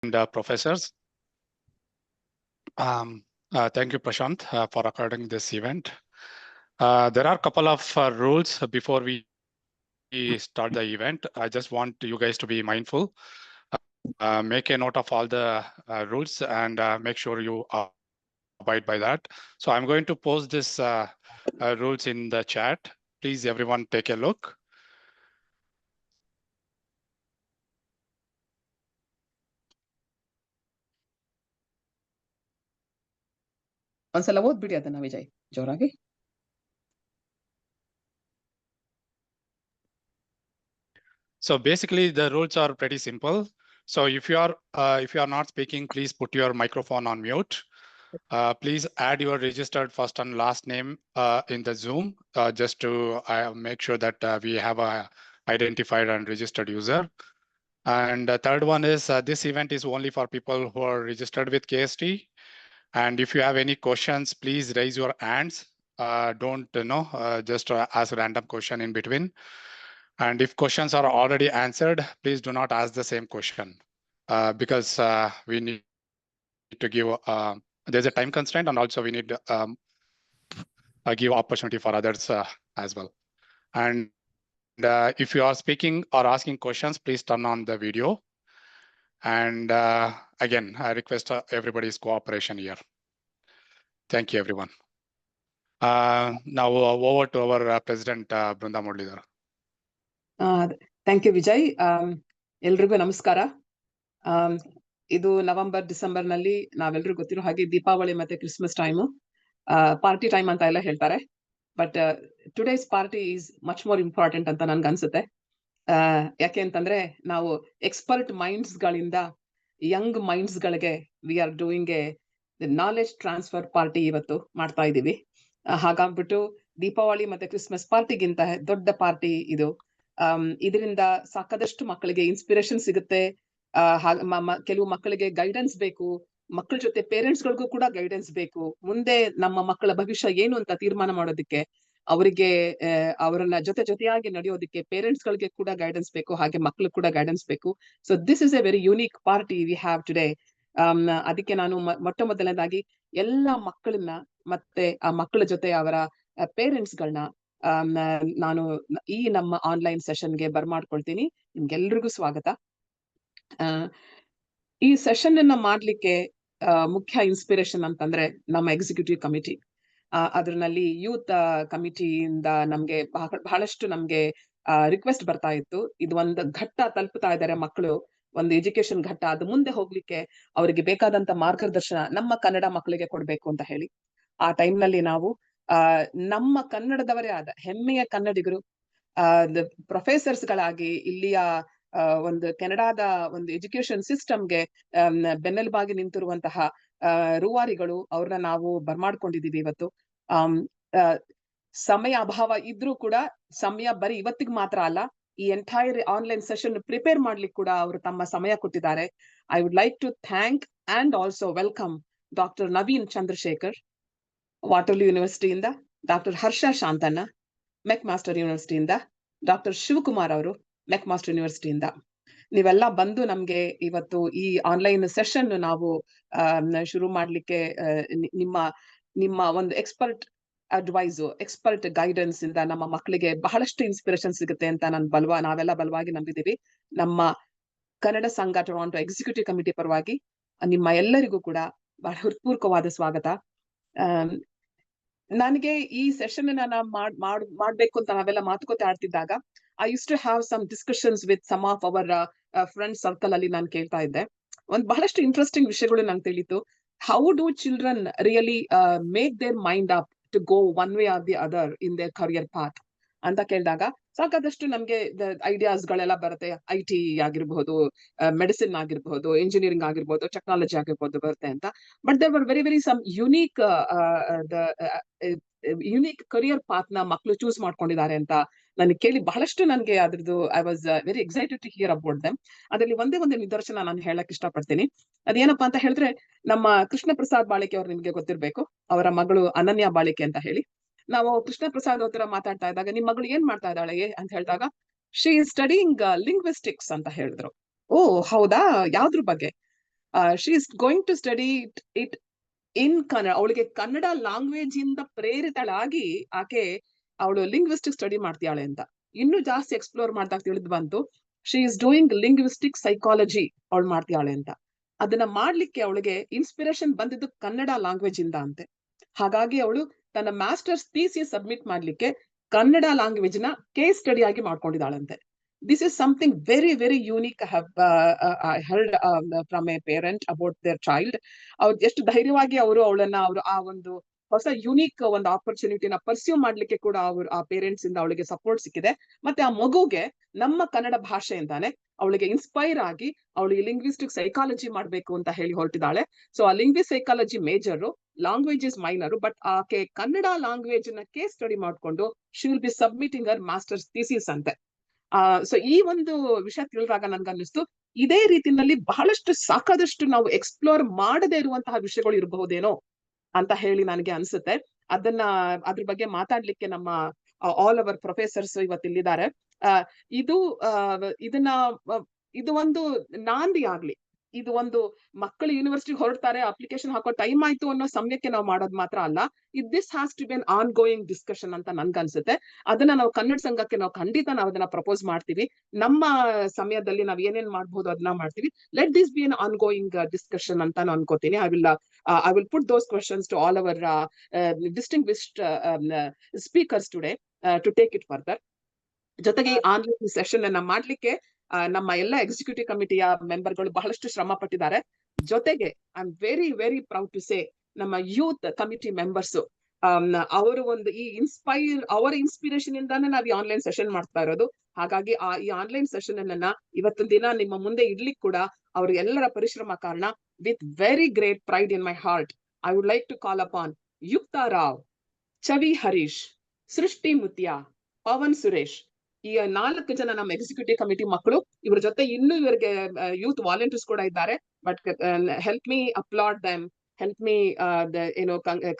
Professors. Thank you, Prashant, for recording this event. There are a couple of rules before we start the event. I just want you guys to be mindful. Make a note of all the rules and make sure you abide by that. So I'm going to post this rules in the chat. Please, everyone, take a look. ಒಂದ್ಸಲ ಓದ್ಬಿಡಿ ಅದನ್ನ ವಿಜಯ್ ಜೋರಾಗಿ. So basically, the rules are pretty simple. So if you are not speaking, please put your microphone on mute. Please add your registered first and last name in the Zoom, just to make sure that we have a identified and registered user. And the third one is this event is only for people who are registered with KST. And if you have any questions, please raise your hands. Don't just ask a random question in between. And if questions are already answered, please do not ask the same question because we need to give, there's a time constraint, and also we need give opportunity for others as well. And if you are speaking or asking questions, please turn on the video. And again, I request everybody's cooperation here. Thank you, everyone. Now over to our President Brunda Muralidhar. Thank you Vijay. ಎಲ್ರಿಗೂ ನಮಸ್ಕಾರ. ಇದು November December ನಲ್ಲಿ ನಾವೆಲ್ರಿಗೂ ಗೊತ್ತಿರೋ ಹಾಗೆ ದೀಪಾವಳಿ ಮತ್ತೆ Christmas time, party time ಅಂತ ಎಲ್ಲ ಹೇಳ್ತಾರೆ. But today's party is much more important ಅಂತ ನನ್ಗೆ ಅನ್ಸುತ್ತೆ. ಯಾಕೆ ಅಂತಂದ್ರೆ ನಾವು ಎಕ್ಸ್ಪರ್ಟ್ ಮೈಂಡ್ಸ್ ಗಳಿಂದ ಯಂಗ್ ಮೈಂಡ್ಸ್ ಗಳಿಗೆ we are doing A knowledge transfer party ಇವತ್ತು ಮಾಡ್ತಾ ಇದ್ದೀವಿ. ಹಾಗಾಗ್ಬಿಟ್ಟು ದೀಪಾವಳಿ ಮತ್ತೆ ಕ್ರಿಸ್ಮಸ್ ಪಾರ್ಟಿಗಿಂತ ದೊಡ್ಡ ಪಾರ್ಟಿ ಇದು. ಇದರಿಂದ ಸಾಕಷ್ಟು ಮಕ್ಕಳಿಗೆ ಇನ್ಸ್ಪಿರೇಷನ್ ಸಿಗುತ್ತೆ. ಕೆಲವು ಮಕ್ಕಳಿಗೆ ಗೈಡೆನ್ಸ್ ಬೇಕು, ಮಕ್ಕಳ ಜೊತೆ ಪೇರೆಂಟ್ಸ್ ಗಳಿಗೂ ಕೂಡ ಗೈಡೆನ್ಸ್ ಬೇಕು. ಮುಂದೆ ನಮ್ಮ ಮಕ್ಕಳ ಭವಿಷ್ಯ ಏನು ಅಂತ ತೀರ್ಮಾನ ಮಾಡೋದಕ್ಕೆ, ಅವರಿಗೆ ಅವರನ್ನ ಜೊತೆಯಾಗಿ ನಡೆಯೋದಕ್ಕೆ ಪೇರೆಂಟ್ಸ್ ಗಳಿಗೆ ಕೂಡ ಗೈಡೆನ್ಸ್ ಬೇಕು, ಹಾಗೆ ಮಕ್ಕಳು ಕೂಡ ಗೈಡೆನ್ಸ್ ಬೇಕು. So this is A very unique party we have today. ಅದಕ್ಕೆ ನಾನು ಮೊದಲನೇದಾಗಿ ಎಲ್ಲಾ ಮಕ್ಕಳನ್ನ ಮತ್ತೆ ಆ ಮಕ್ಕಳ ಜೊತೆ ಅವರ ಪೇರೆಂಟ್ಸ್ ಗಳನ್ನ ನಾನು ಈ ನಮ್ಮ ಆನ್ಲೈನ್ ಸೆಷನ್ಗೆ ಬರ್ಮಾಡ್ಕೊಳ್ತೀನಿ. ನಿಮ್ಗೆಲ್ರಿಗೂ ಸ್ವಾಗತ. ಈ ಸೆಷನ್ ಅನ್ನ ಮಾಡ್ಲಿಕ್ಕೆ ಮುಖ್ಯ ಇನ್ಸ್ಪಿರೇಷನ್ ಅಂತಂದ್ರೆ ನಮ್ಮ ಎಕ್ಸಿಕ್ಯೂಟಿವ್ ಕಮಿಟಿ. ಅದ್ರಲ್ಲಿ ಯೂತ್ ಕಮಿಟಿಯಿಂದ ನಮ್ಗೆ ಬಹಳಷ್ಟು ನಮ್ಗೆ ರಿಕ್ವೆಸ್ಟ್ ಬರ್ತಾ ಇತ್ತು. ಇದು ಒಂದು ಘಟ್ಟ ತಲುಪುತ್ತಾ ಇದ್ದಾರೆ ಮಕ್ಕಳು, ಒಂದು ಎಜುಕೇಶನ್ ಘಟ್ಟ, ಅದು ಮುಂದೆ ಹೋಗ್ಲಿಕ್ಕೆ ಅವರಿಗೆ ಬೇಕಾದಂತ ಮಾರ್ಗದರ್ಶನ ನಮ್ಮ ಕನ್ನಡ ಮಕ್ಕಳಿಗೆ ಕೊಡ್ಬೇಕು ಅಂತ ಹೇಳಿ. ಆ ಟೈಮ್ ನಲ್ಲಿ ನಾವು ನಮ್ಮ ಕನ್ನಡದವರೇ ಆದ ಹೆಮ್ಮೆಯ ಕನ್ನಡಿಗರು, ಪ್ರೊಫೆಸರ್ಸ್ ಗಳಾಗಿ ಇಲ್ಲಿಯ ಒಂದು ಕೆನಡಾದ ಒಂದು ಎಜುಕೇಶನ್ ಸಿಸ್ಟಮ್ಗೆ ಬೆನ್ನೆಲುಬಾಗಿ ನಿಂತಿರುವಂತಹ ರೂವಾರಿಗಳು, ಅವ್ರನ್ನ ನಾವು ಬರ್ಮಾಡ್ಕೊಂಡಿದೀವಿ ಇವತ್ತು. ಸಮಯ ಅಭಾವ ಇದ್ರೂ ಕೂಡ ಸಮಯ ಬರೀ ಇವತ್ತಿಗೆ ಮಾತ್ರ ಅಲ್ಲ, ಈ ಎಂಟೈರ್ ಆನ್ಲೈನ್ ಸೆಷನ್ ಪ್ರಿಪೇರ್ ಮಾಡ್ಲಿಕ್ಕೆ ಕೂಡ ಅವರು ತಮ್ಮ ಸಮಯ ಕೊಟ್ಟಿದ್ದಾರೆ. I would like to thank and also welcome doctor Naveen Chandrashekar, Waterloo ಯೂನಿವರ್ಸಿಟಿಯಿಂದ, doctor Harsha Shanthanna, McMaster ಯೂನಿವರ್ಸಿಟಿಯಿಂದ, ಡಾಕ್ಟರ್ ಶಿವಕುಮಾರ್ ಅವರು ಮೆಕ್ ಮಾಸ್ಟರ್ ಯೂನಿವರ್ಸಿಟಿಯಿಂದ. ನೀವೆಲ್ಲ ಬಂದು ನಮ್ಗೆ ಇವತ್ತು ಈ ಆನ್ಲೈನ್ ಸೆಷನ್ ನಾವು ಶುರು ಮಾಡ್ಲಿಕ್ಕೆ ನಿಮ್ಮ ಒಂದು ಎಕ್ಸ್ಪರ್ಟ್ ಅಡ್ವೈಸ್, ಎಕ್ಸ್ಪರ್ಟ್ ಗೈಡೆನ್ಸ್ ಇಂದ ನಮ್ಮ ಮಕ್ಕಳಿಗೆ ಬಹಳಷ್ಟು ಇನ್ಸ್ಪಿರೇಷನ್ ಸಿಗುತ್ತೆ ಅಂತ ನಾವೆಲ್ಲ ಬಲವಾಗಿ ನಂಬಿದ್ದೀವಿ. ನಮ್ಮ ಕನ್ನಡ ಸಂಘ ಟೊರಾಂಟೊ ಎಕ್ಸಿಕ್ಯೂಟಿವ್ ಕಮಿಟಿ ಪರವಾಗಿ ನಿಮ್ಮ ಎಲ್ಲರಿಗೂ ಕೂಡ ಬಹಳ ಹೃತ್ಪೂರ್ವಕವಾದ ಸ್ವಾಗತ. ನನಗೆ ಈ ಸೆಷನ್ ಮಾಡ್ಬೇಕು ಅಂತ ನಾವೆಲ್ಲ ಮಾತುಕತೆ ಆಡ್ತಿದ್ದಾಗ I use to have some discussions with some of our friend circle ಅಲ್ಲಿ ನಾನು ಕೇಳ್ತಾ ಇದ್ದೆ. ಬಹಳಷ್ಟು ಇಂಟ್ರೆಸ್ಟಿಂಗ್ ವಿಷಯಗಳು ನಂಗೆ ತಿಳಿತು. How do children really make their mind up to go one way or the other in their career path ಅಂತ ಕೇಳಿದಾಗ ಸಾಕಾದಷ್ಟು ನಮ್ಗೆ ಐಡಿಯಾಸ್ ಗಳೆಲ್ಲ ಬರುತ್ತೆ. IT ಆಗಿರ್ಬಹುದು, ಮೆಡಿಸಿನ್ ಆಗಿರ್ಬಹುದು, ಇಂಜಿನಿಯರಿಂಗ್ ಆಗಿರ್ಬಹುದು, ಟೆಕ್ನಾಲಜಿ ಆಗಿರ್ಬಹುದು ಬರುತ್ತೆ ಅಂತ. But there were very some unique career path ನ ಮಕ್ಕಳು ಚೂಸ್ ಮಾಡ್ಕೊಂಡಿದ್ದಾರೆ ಅಂತ ನನಗೆ ಕೇಳಿ ಬಹಳಷ್ಟು ನನಗೆ ಅದ್ರದ್ದು I was very excited to hear about them. ಅದರಲ್ಲಿ ಒಂದೇ ಒಂದು ನಿದರ್ಶನ ನಾನು ಹೇಳಕ್ ಇಷ್ಟಪಡ್ತೀನಿ. ಅದೇನಪ್ಪಾ ಅಂತ ಹೇಳಿದ್ರೆ, ನಮ್ಮ ಕೃಷ್ಣ ಪ್ರಸಾದ್ ಬಾಳಿಕೆ ಅವ್ರು ನಿಮ್ಗೆ ಗೊತ್ತಿರ್ಬೇಕು, ಅವರ ಮಗಳು ಅನನ್ಯ ಬಾಳಿಕೆ ಅಂತ ಹೇಳಿ. ನಾವು ಕೃಷ್ಣ ಪ್ರಸಾದ್ ಹತ್ರ ಮಾತಾಡ್ತಾ ಇದ್ದಾಗ ನಿಮ್ ಮಗಳು ಏನ್ ಮಾಡ್ತಾ ಇದ್ದಾಳೆ ಅಂತ ಹೇಳಿದಾಗ, ಶಿ ಈಸ್ ಸ್ಟಡಿಂಗ್ ಲಿಂಗ್ವಿಸ್ಟಿಕ್ಸ್ ಅಂತ ಹೇಳಿದ್ರು. ಓ ಹೌದಾ, ಯಾವ್ದ್ರ ಬಗ್ಗೆ? She is going to study it in Kannada. ಅವಳಿಗೆ ಕನ್ನಡ ಲ್ಯಾಂಗ್ವೇಜ್ ಇಂದ ಪ್ರೇರಿತಳಾಗಿ ಆಕೆ ಅವಳು ಲಿಂಗ್ವಿಸ್ಟಿಕ್ ಸ್ಟಡಿ ಮಾಡ್ತಾಳೆ ಅಂತ ಇನ್ನು ಜಾಸ್ತಿ ಎಕ್ಸ್ಪ್ಲೋರ್ ಮಾಡ್ದಾಗ ತಿಳಿದು ಬಂತು. She is doing linguistic psychology ಅವಳು ಮಾಡ್ತಾಳೆ ಅಂತ. ಅದನ್ನ ಮಾಡ್ಲಿಕ್ಕೆ ಅವಳಿಗೆ ಇನ್ಸ್ಪಿರೇಷನ್ ಬಂದಿದ್ದು ಕನ್ನಡ ಲ್ಯಾಂಗ್ವೇಜ್ ಇಂದ ಅಂತೆ. ಹಾಗಾಗಿ ಅವಳು ತನ್ನ ಮಾಸ್ಟರ್ಸ್ ಥೀಸಿಸ್ ಸಬ್ಮಿಟ್ ಮಾಡ್ಲಿಕ್ಕೆ ಕನ್ನಡ ಲ್ಯಾಂಗ್ವೇಜ್ ನ ಕೇಸ್ ಸ್ಟಡಿ ಆಗಿ ಮಾಡ್ಕೊಂಡಿದ್ದಾಳಂತೆ. This is something very, very unique. I have I heard from a parent about their child. ಅವ್ರು ಎಷ್ಟು ಧೈರ್ಯವಾಗಿ ಅವರು ಅವಳನ್ನ ಅವರು ಆ ಒಂದು ಹೊಸ ಯುನೀಕ್ ಒಂದು ಆಪರ್ಚುನಿಟಿನ ಪರ್ಸ್ಯೂ ಮಾಡ್ಲಿಕ್ಕೆ ಕೂಡ ಅವರು ಆ ಪೇರೆಂಟ್ಸ್ ಇಂದ ಅವಳಿಗೆ ಸಪೋರ್ಟ್ ಸಿಕ್ಕಿದೆ. ಮತ್ತೆ ಆ ಮಗುಗೆ ನಮ್ಮ ಕನ್ನಡ ಭಾಷೆಯಿಂದಾನೆ ಅವಳಿಗೆ ಇನ್ಸ್ಪೈರ್ ಆಗಿ ಅವಳು ಈ ಲಿಂಗ್ವಿಸ್ಟಿಕ್ ಸೈಕಾಲಜಿ ಮಾಡ್ಬೇಕು ಅಂತ ಹೇಳಿ ಹೊರಟಿದ್ದಾಳೆ. ಸೊ ಆ linguist psychology major, languages minor, but ಆಕೆ ಕನ್ನಡ ಲ್ಯಾಂಗ್ವೇಜ್ ನ ಕೇಸ್ ಸ್ಟಡಿ ಮಾಡ್ಕೊಂಡು she will be submitting her masters thesis ಅಂತೆ. ಸೊ ಈ ಒಂದು ವಿಷಯ ತಿಳಿದಾಗ ನನ್ಗನ್ನಿಸ್ತು ಇದೇ ರೀತಿನಲ್ಲಿ ಬಹಳಷ್ಟು ಸಾಕಾದಷ್ಟು ನಾವು ಎಕ್ಸ್ಪ್ಲೋರ್ ಮಾಡದೇ ಇರುವಂತಹ ವಿಷಯಗಳು ಇರಬಹುದೇನೋ ಅಂತ ಹೇಳಿ ನನಗೆ ಅನ್ಸುತ್ತೆ. ಅದ್ರ ಬಗ್ಗೆ ಮಾತಾಡ್ಲಿಕ್ಕೆ ನಮ್ಮ ಆಲ್ ಅವರ್ ಪ್ರೊಫೆಸರ್ಸ್ ಇವತ್ತಿಲ್ಲಿದ್ದಾರೆ. ಇದು ಒಂದು ನಾಂದಿ ಆಗ್ಲಿ, ಇದು ಒಂದು ಮಕ್ಕಳು ಯೂನಿವರ್ಸಿಟಿ ಹೊರಡ್ತಾರೆ, ಅಪ್ಲಿಕೇಶನ್ ಹಾಕೋ ಟೈಮ್ ಆಯ್ತು ಅನ್ನೋ ಸಮಯಕ್ಕೆ ನಾವು ಮಾಡೋದು ಮಾತ್ರ ಅಲ್ಲ. This has to be an ongoing discussion ಅಂತ ನನ್ಗನ್ಸುತ್ತೆ. ಅದನ್ನ ನಾವು ಕನ್ನಡ ಸಂಘಕ್ಕೆ ನಾವು ಖಂಡಿತ ನಾವು ಅದನ್ನ ಪ್ರಪೋಸ್ ಮಾಡ್ತೀವಿ. ನಮ್ಮ ಸಮಯದಲ್ಲಿ ನಾವ್ ಏನೇನ್ ಮಾಡ್ಬೋದು ಅದನ್ನ ಮಾಡ್ತೀವಿ. Let this be an ongoing discussion ಅಂತ ನಾನು ಅನ್ಕೋತೀನಿ. I will put those questions to all our distinguished speakers today to take it further. ಜೊತೆಗೆ ಈ ಆನ್ಲೈನ್ ಸೆಷನ್ ಅನ್ನ ಮಾಡ್ಲಿಕ್ಕೆ ನಮ್ಮ ಎಲ್ಲ ಎಕ್ಸಿಕ್ಯೂಟಿವ್ ಕಮಿಟಿಯ ಮೆಂಬರ್ಗಳು ಬಹಳಷ್ಟು ಶ್ರಮ ಪಟ್ಟಿದ್ದಾರೆ. ಜೊತೆಗೆ I am very very proud to say ನಮ್ಮ ಯೂತ್ ಕಮಿಟಿ ಮೆಂಬರ್ಸ್ ಅವರು ಒಂದು ಅವರ ಇನ್ಸ್ಪಿರೇಷನ್ ಇಂದಾನೆ ನಾವು ಈ ಆನ್ಲೈನ್ ಸೆಷನ್ ಮಾಡ್ತಾ ಇರೋದು. ಹಾಗಾಗಿ ಈ ಆನ್ಲೈನ್ ಸೆಷನ್ ಅನ್ನ ಇವತ್ತಿನ ದಿನ ನಿಮ್ಮ ಮುಂದೆ ಇಡ್ಲಿಕ್ಕೆ ಕೂಡ ಅವ್ರ ಎಲ್ಲರ ಪರಿಶ್ರಮ ಕಾರಣ. With very great pride in my heart I would like to call upon Yukta Rao, Chavi Harish, Srishti Mutya, Pavan Suresh, ಈ 4 ಜನ ನಮ್ಮ ಎಕ್ಸಿಕ್ಯೂಟಿವ್ ಕಮಿಟಿ ಮಕ್ಕಳು. ಇವ್ರ ಜೊತೆ ಇನ್ನು ಇವರಿಗೆ ಯೂತ್ ವಾಲಂಟಿಯರ್ಸ್ ಕೂಡ ಇದ್ದಾರೆ. But help me applaud them, help me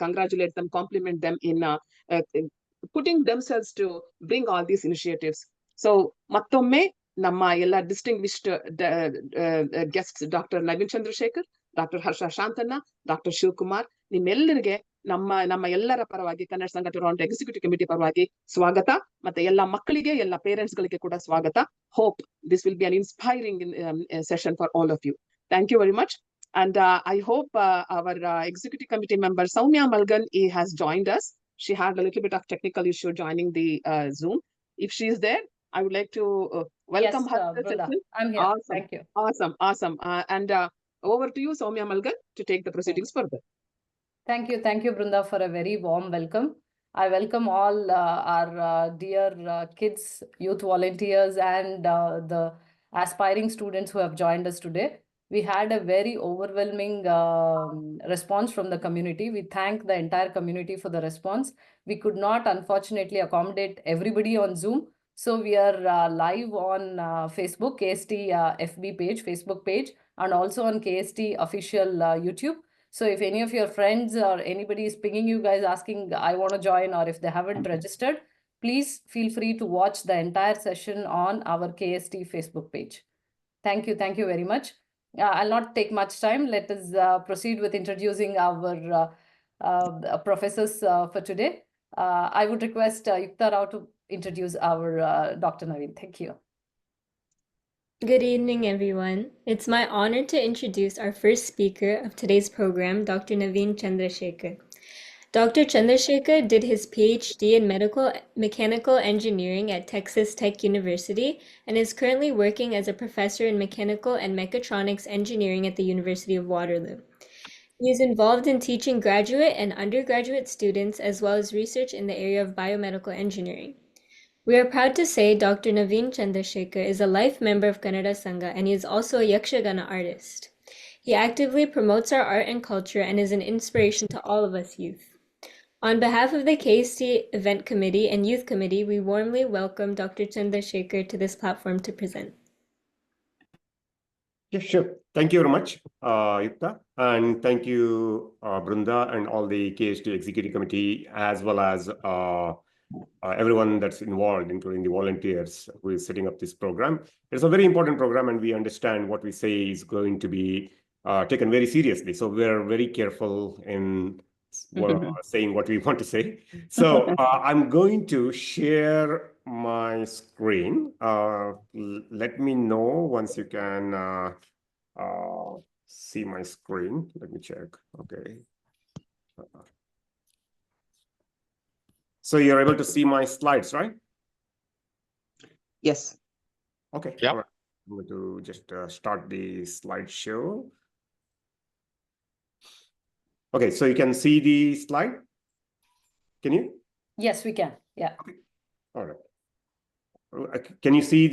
congratulate them, compliment them in putting themselves to bring all these initiatives. So ಮತ್ತೊಮ್ಮೆ ನಮ್ಮ ಎಲ್ಲ distinguished guests doctor Naveen Chandrashekar, doctor Harsha Shanthanna, doctor Shivakumar, ನಿಮ್ಮೆಲ್ಲರಿಗೆ ನಮ್ಮ ಎಲ್ಲರ ಪರವಾಗಿ ಕನ್ನಡ ಸಂಘ ಟೊರಾಂಟೋ ಎಕ್ಸಿಕ್ಯೂಟಿವ್ ಕಮಿಟಿ ಪರವಾಗಿ ಸ್ವಾಗತ. ಮತ್ತೆ ಎಲ್ಲ ಮಕ್ಕಳಿಗೆ, ಎಲ್ಲ ಪೇರೆಂಟ್ಸ್ ಗಳಿಗೆ ಕೂಡ ಸ್ವಾಗತ. Hope this will be an inspiring session for all of you. Thank you very much. And I hope our executive committee member Soumya Malgan has joined us. She had a little bit of technical issue joining the Zoom. If she is there, I would like to welcome her. I'm here. Awesome. Thank you. Awesome. And over to you, Soumya Malgan, to take the proceedings further. Thank you, Brunda, for a very warm welcome. I welcome all our dear kids, youth volunteers, and the aspiring students who have joined us today. We had a very overwhelming response from the community. We thank the entire community for the response. We could not, unfortunately, accommodate everybody on Zoom. So we are live on Facebook, KST FB page, Facebook page, and also on KST official YouTube. So if any of your friends or anybody is pinging you guys asking, I want to join, or if they haven't registered, please feel free to watch the entire session on our KST Facebook page. Thank you very much. I'll not take much time. Let us proceed with introducing our professors for today. I would request Yukta Rao to introduce our Dr. Naveen. Thank you. Good evening, everyone. It's my honor to introduce our first speaker of today's program, Dr. Naveen Chandrasekhar. Dr. Chandrasekhar did his PhD in mechanical engineering at Texas Tech University and is currently working as a professor in mechanical and mechatronics engineering at the University of Waterloo. He is involved in teaching graduate and undergraduate students as well as research in the area of biomedical engineering. We are proud to say Dr. Naveen Chandrasekhar is a life member of Kannada Sangha and he is also a Yakshagana artist. He actively promotes our art and culture and is an inspiration to all of us youth. On behalf of the KST Event Committee and Youth Committee, we warmly welcome Dr. Chandrasekhar to this platform to present. Yeah, sure. Thank you very much, Yukta. And thank you, Brunda, and all the KST Executive Committee, as well as everyone that's involved, including the volunteers who is setting up this program. It's a very important program, and we understand what we say is going to be taken very seriously. So we're very careful in saying what we want to say. So I'm going to share my screen. Let me know once you can see my screen. Let me check. Okay. So you're able to see my slides, right? Yes. Okay. Yeah. All right. I'm going to just start the slideshow. Okay, so you can see the slide. Can you? Yes, we can. Yeah. Okay. All right. Can you see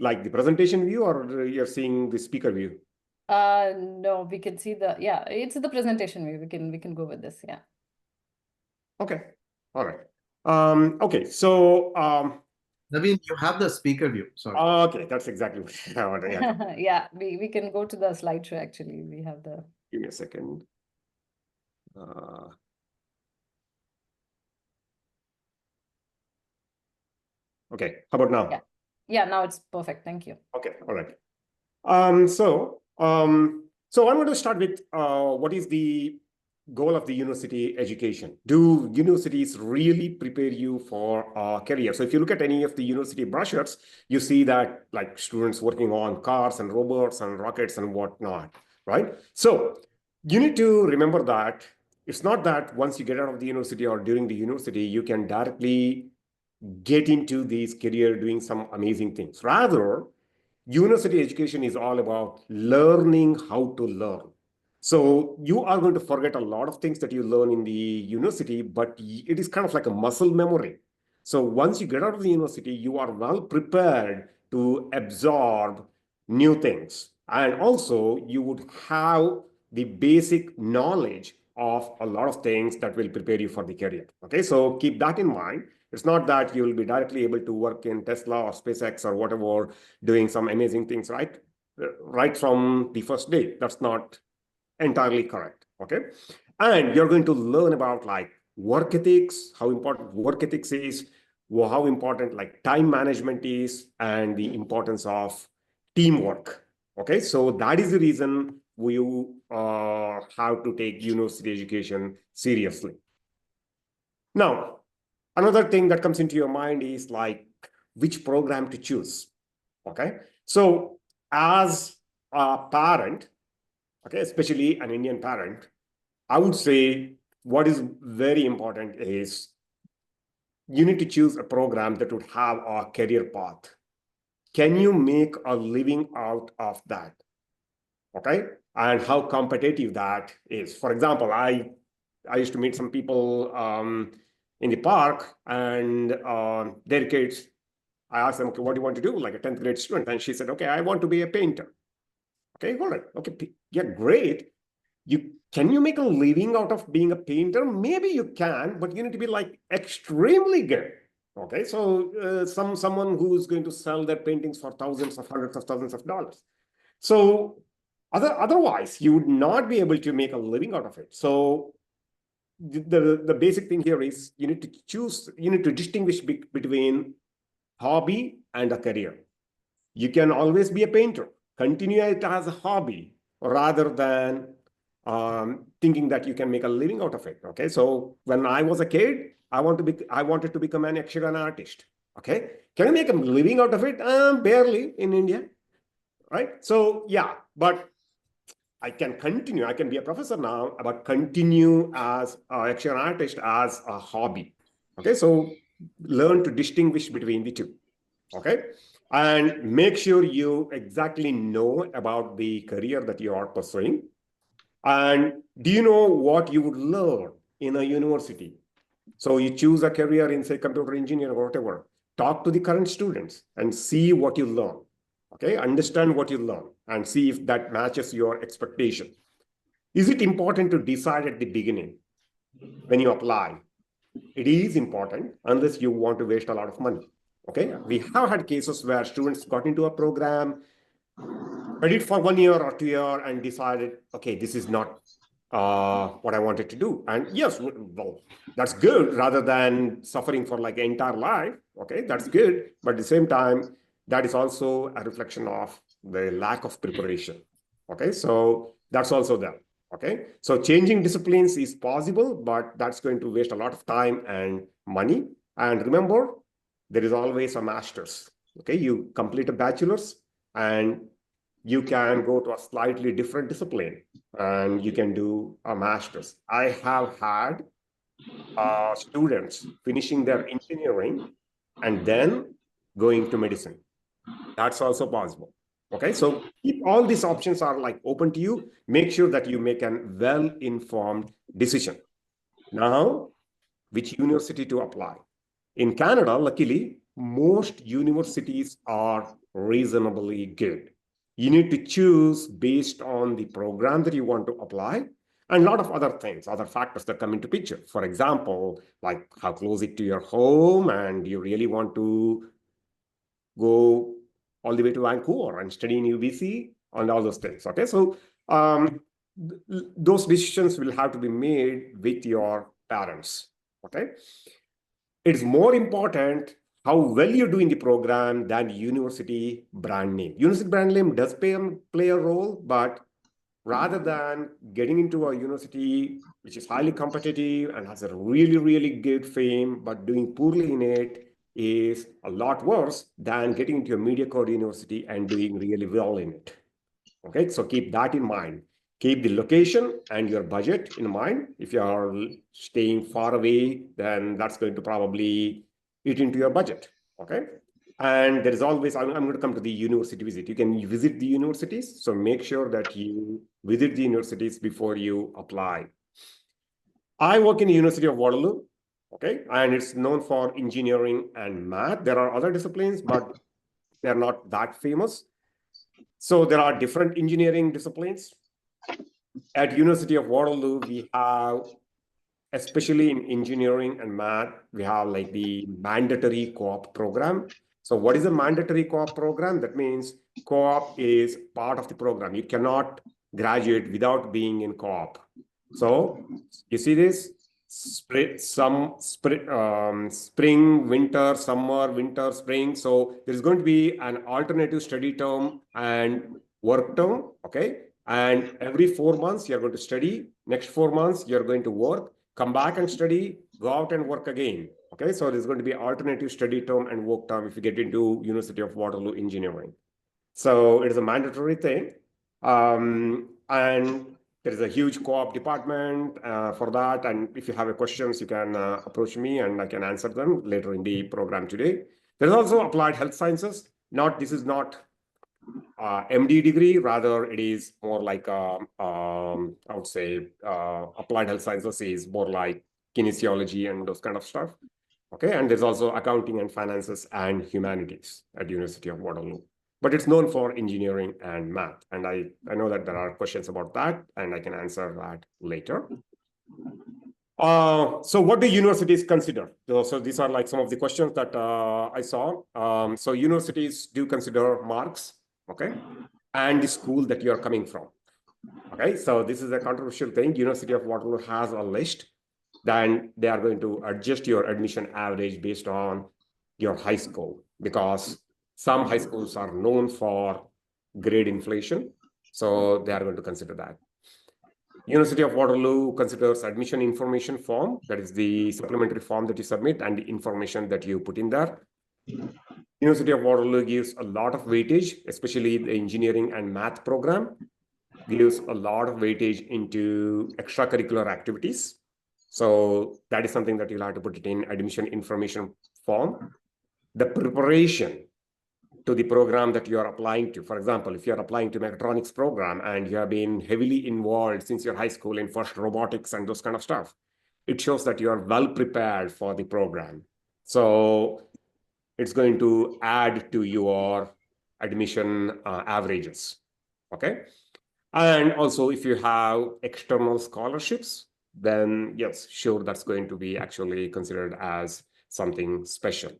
the presentation view, or you're seeing the speaker view? No, we can see it's the presentation view. We can go with this. Yeah. Okay. All right. Okay. So Naveen, you have the speaker view. Sorry. okay, that's exactly what I wanted. Yeah. Yeah, we can go to the slideshow. Actually, we have the. Give me a second. Okay. How about now? Yeah. Yeah, now it's perfect. Thank you. Okay. All right. So I'm going to start with what is the goal of the university education? Do universities really prepare you for a career? So if you look at any of the university brochures, you see that like students working on cars and robots and rockets and whatnot, right? So you need to remember that it's not that once you get out of the university or during the university, you can directly get into this career doing some amazing things. Rather, university education is all about learning how to learn. So you are going to forget a lot of things that you learn in the university, but it is kind of like a muscle memory. So once you get out of the university, you are well prepared to absorb new things. And also you would have the basic knowledge of a lot of things that will prepare you for the career. Okay, so keep that in mind. It's not that you will be directly able to work in Tesla or SpaceX or whatever, doing some amazing things, right from the first day. That's not entirely correct, okay? And you're going to learn about like work ethics, how important work ethics is, how important like time management is, and the importance of teamwork, okay? So that is the reason we have to take university education seriously. Now, another thing that comes into your mind is like which program to choose, okay? So as a parent, okay, especially an Indian parent, I would say what is very important is you need to choose a program that would have a career path. Can you make a living out of that? Okay, and how competitive that is. For example, I used to meet some people in the park, and their kids, I asked them, okay, what do you want to do? Like a 10th grade student. And she said, okay, I want to be a painter. Okay, all right. Okay, yeah, great. Can you make a living out of being a painter? Maybe you can, but you need to be like extremely good. Okay, so someone who's going to sell their paintings for thousands of hundreds of thousands of dollars. So otherwise, you would not be able to make a living out of it. So the basic thing here is you need to choose, you need to distinguish between hobby and a career. You can always be a painter, continue it as a hobby rather than thinking that you can make a living out of it. Okay, so when I was a kid, I wanted to become an Yakshagan artist. Okay, can I make a living out of it? Barely in India, right? So yeah, but I can continue. I can be a professor now, but continue as an Yakshagan artist as a hobby. Okay, so learn to distinguish between the two. Okay, and make sure you exactly know about the career that you are pursuing. And do you know what you would learn in a university? So you choose a career in, say, computer engineering or whatever. Talk to the current students and see what you learn. Okay, understand what you learn and see if that matches your expectation. Is it important to decide at the beginning when you apply? It is important unless you want to waste a lot of money. Okay, we have had cases where students got into a program, studied for 1 year or 2 years, and decided, okay, this is not what I wanted to do. And yes, well, that's good rather than suffering for like entire life. Okay, that's good. But at the same time, that is also a reflection of the lack of preparation. Okay, so That's also there. Okay, so changing disciplines is possible, but that's going to waste a lot of time and money. And remember, there is always a master's. Okay, you complete a bachelor's and you can go to a slightly different discipline and you can do a master's. I have had students finishing their engineering and then going to medicine. That's also possible. Okay, so if all these options are like open to you, make sure that you make a well-informed decision. Now, which university to apply? In Canada, luckily, most universities are reasonably good. You need to choose based on the program that you want to apply and a lot of other things, other factors that come into picture. For example, like how close it to your home and you really want to go all the way to Vancouver and study in UBC and all those things. Okay, so those decisions will have to be made with your parents. Okay, it's more important how well you do in the program than university brand name. University brand name does play a role, but rather than getting into a university which is highly competitive and has a really, really good fame, but doing poorly in it is a lot worse than getting into a mediocre university and doing really well in it. Okay, so keep that in mind. Keep the location and your budget in mind. If you are staying far away, then that's going to probably eat into your budget. Okay. And there is always, I'm going to come to the university visit. You can visit the universities. So make sure that you visit the universities before you apply. I work in the University of Waterloo. Okay. And it's known for engineering and math. There are other disciplines, but they're not that famous. So there are different engineering disciplines. At University of Waterloo, we have, especially in engineering and math, we have like the mandatory co-op program. So what is a mandatory co-op program? That means co-op is part of the program. You cannot graduate without being in co-op. So you see this? Spring, winter, summer, winter, spring. So there's going to be an alternative study term and work term, okay? And every 4 months, you're going to study. Next 4 months, you're going to work, come back and study, go out and work again, okay? So there's going to be alternative study term and work term if you get into University of Waterloo Engineering. So it is a mandatory thing. And there is a huge co-op department for that. And if you have questions, you can approach me and I can answer them later in the program today. There's also applied health sciences. This is not MD degree, rather it is more like, I would say applied health sciences is more like kinesiology and those kind of stuff. Okay, and there's also accounting and finances and humanities at University of Waterloo. But it's known for engineering and math. And I know that there are questions about that, and I can answer that later. So what do universities consider? So these are like some of the questions that I saw. So universities do consider marks, okay, and the school that you are coming from. Okay, so this is a controversial thing. University of Waterloo has a list. Then they are going to adjust your admission average based on your high school, because some high schools are known for grade inflation. So they are going to consider that. University of Waterloo considers admission information form. That is the supplementary form that you submit and the information that you put in there. University of Waterloo gives a lot of weightage, especially the engineering and math program, gives a lot of weightage into extracurricular activities. So that is something that you'll have to put it in admission information form. The preparation to the program that you are applying to. For example, if you're applying to mechatronics program and you have been heavily involved since your high school in first robotics and those kind of stuff, it shows that you are well prepared for the program. So it's going to add to your admission averages, okay? And also if you have external scholarships, then yes, sure, that's going to be actually considered as something special,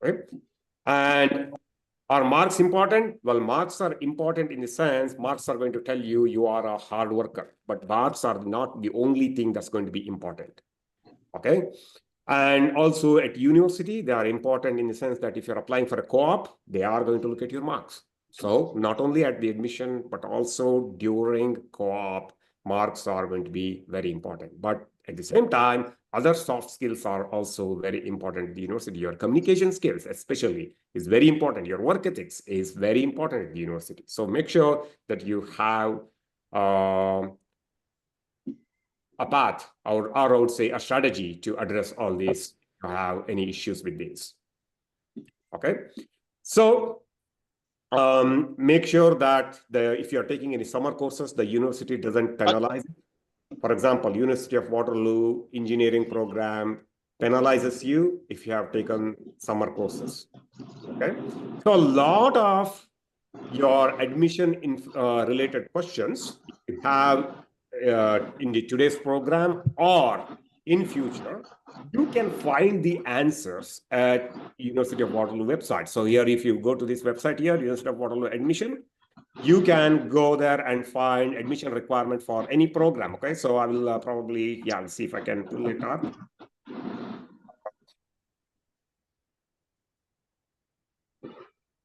right? And are marks important? Well, marks are important in the sense, marks are going to tell you you are a hard worker, but marks are not the only thing that's going to be important, okay? And also at university, they are important in the sense that if you're applying for a co-op, they are going to look at your marks. So not only at the admission, but also during co-op, marks are going to be very important. But at the same time, other soft skills are also very important at the university. Your communication skills, especially, is very important. Your work ethics is very important at the university. So make sure that you have a path, or I would say a strategy to address all these, if you have any issues with these. Okay, so make sure that if you're taking any summer courses, the university doesn't penalize it. For example, University of Waterloo engineering program penalizes you if you have taken summer courses. Okay, so a lot of your admission related questions you have in today's program or in future, you can find the answers at University of Waterloo website. So here, if you go to this website here, University of Waterloo admission, you can go there and find admission requirement for any program. Okay, so I will probably, I'll see if I can pull it up.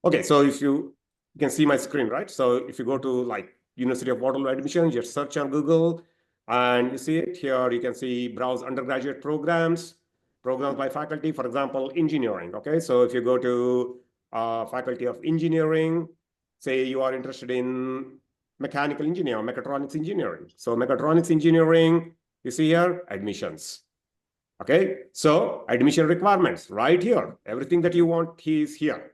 Okay, so if you can see my screen, right? So if you go to like University of Waterloo admission, just search on Google and you see it here, you can see browse undergraduate programs by faculty, for example, engineering. Okay, so if you go to faculty of engineering, say you are interested in mechanical engineering, mechatronics engineering. So mechatronics engineering, you see here, admissions. Okay, so admission requirements right here. Everything that you want is here.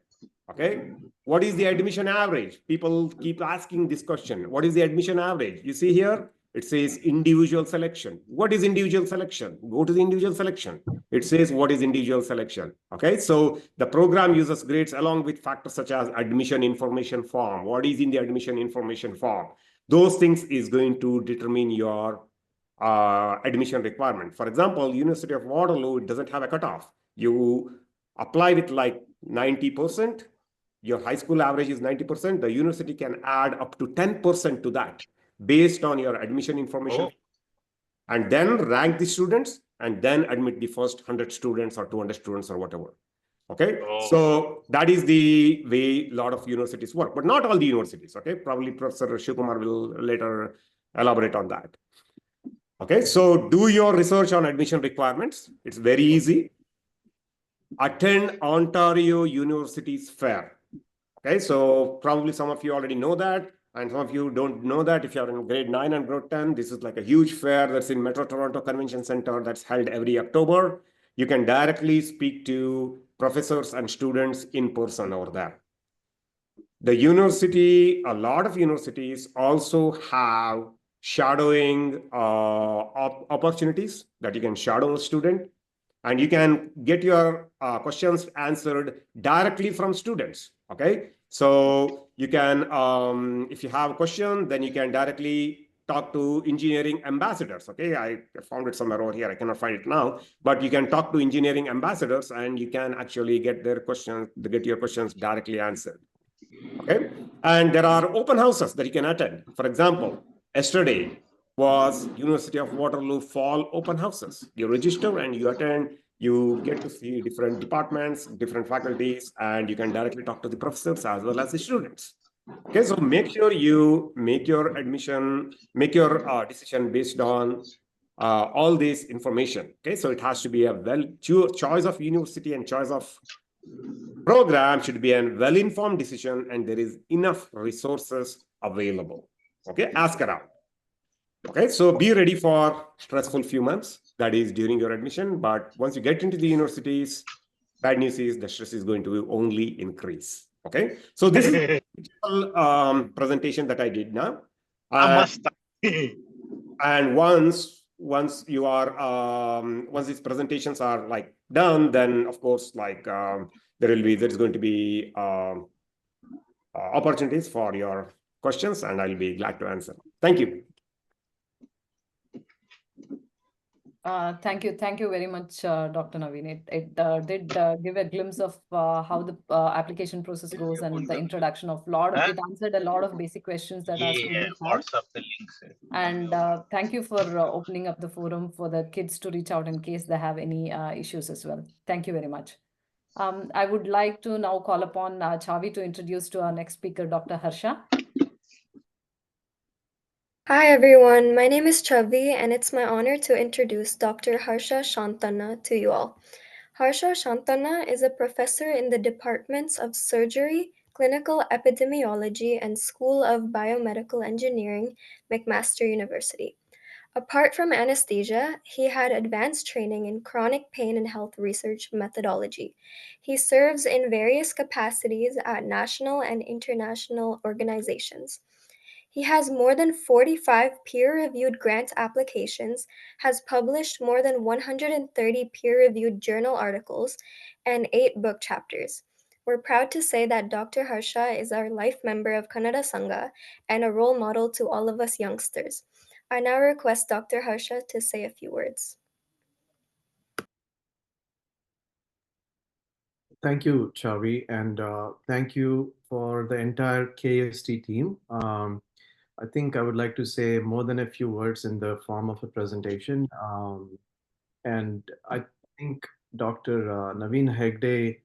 Okay, what is the admission average? People keep asking this question. What is the admission average? You see here, it says individual selection. What is individual selection? Go to the individual selection. It says what is individual selection. Okay, so the program uses grades along with factors such as admission information form. What is in the admission information form? Those things is going to determine your admission requirement. For example, University of Waterloo, it doesn't have a cutoff. You apply with like 90%. Your high school average is 90%. The university can add up to 10% to that based on your admission information. And then rank the students and then admit the first 100 students or 200 students or whatever. Okay, so that is the way a lot of universities work, but not all the universities. Okay, probably Professor Shivakumar will later elaborate on that. Okay, so do your research on admission requirements. It's very easy. Attend Ontario University's fair. Okay, so probably some of you already know that, and some of you don't know that. If you're in grade 9 and grade 10, this is like a huge fair that's in Metro Toronto Convention Center that's held every October. You can directly speak to professors and students in person over there. The university, a lot of universities also have shadowing opportunities that you can shadow a student, and you can get your questions answered directly from students. Okay, so you can, if you have a question, then you can directly talk to engineering ambassadors. Okay, I found it somewhere over here. I cannot find it now, but you can talk to engineering ambassadors and you can actually get their questions, get your questions directly answered. Okay, and there are open houses that you can attend. For example, yesterday was University of Waterloo fall open houses. You register and you attend. You get to see different departments, different faculties, and you can directly talk to the professors as well as the students. Okay, so make sure you make your admission, make your decision based on all this information. Okay, so it has to be a choice of university and choice of program should be a well-informed decision, and there is enough resources available. Okay, ask around. Okay, so be ready for stressful few months, that is during your admission, but once you get into the universities, bad news is the stress is going to only increase. Okay, so this is the presentation that I did now. And once you are once these presentations are like done, then of course like there's going to be opportunities for your questions, and I'll be glad to answer. Thank you. Thank you very much, Dr. Naveen. It did give a glimpse of how the application process goes and the introduction of it answered a lot of basic questions that our students have. And thank you for opening up the forum for the kids to reach out in case they have any issues as well. Thank you very much. I would like to now call upon Chavi to introduce to our next speaker, Dr. Harsha. Hi everyone, my name is Chavi and it's my honor to introduce Dr. Harsha Shantana to you all. Harsha Shantana is a professor in the departments of Surgery, Clinical Epidemiology, and School of Biomedical Engineering, McMaster University. Apart from anesthesia, he had advanced training in chronic pain and health research methodology. He serves in various capacities at national and international organizations. He has more than 45 peer-reviewed grant applications, has published more than 130 peer-reviewed journal articles, and 8 book chapters. We're proud to say that Dr. Harsha is our life member of Kannada Sangha and a role model to all of us youngsters. I now request Dr. Harsha to say a few words. Thank you, Chavi, and thank you for the entire KST team. I think I would like to say more than a few words in the form of a presentation. And I think Dr. Naveen Hegde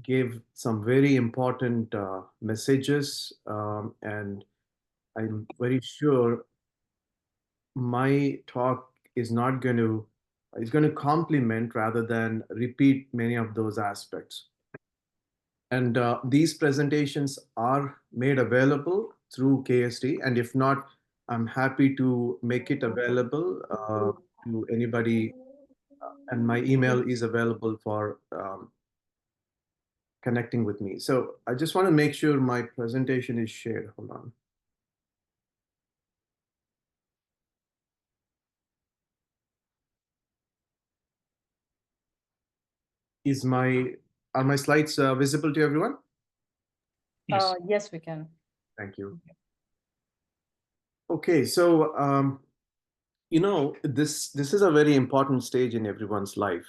gave some very important messages, and I'm very sure my talk is not going to is going to complement rather than repeat many of those aspects. And these presentations are made available through KST, and if not, I'm happy to make it available to anybody, and my email is available for connecting with me. So I just want to make sure my presentation is shared. Hold on. Are my slides visible to everyone? Yes. Yes, we can. Thank you. Okay, so this is a very important stage in everyone's life.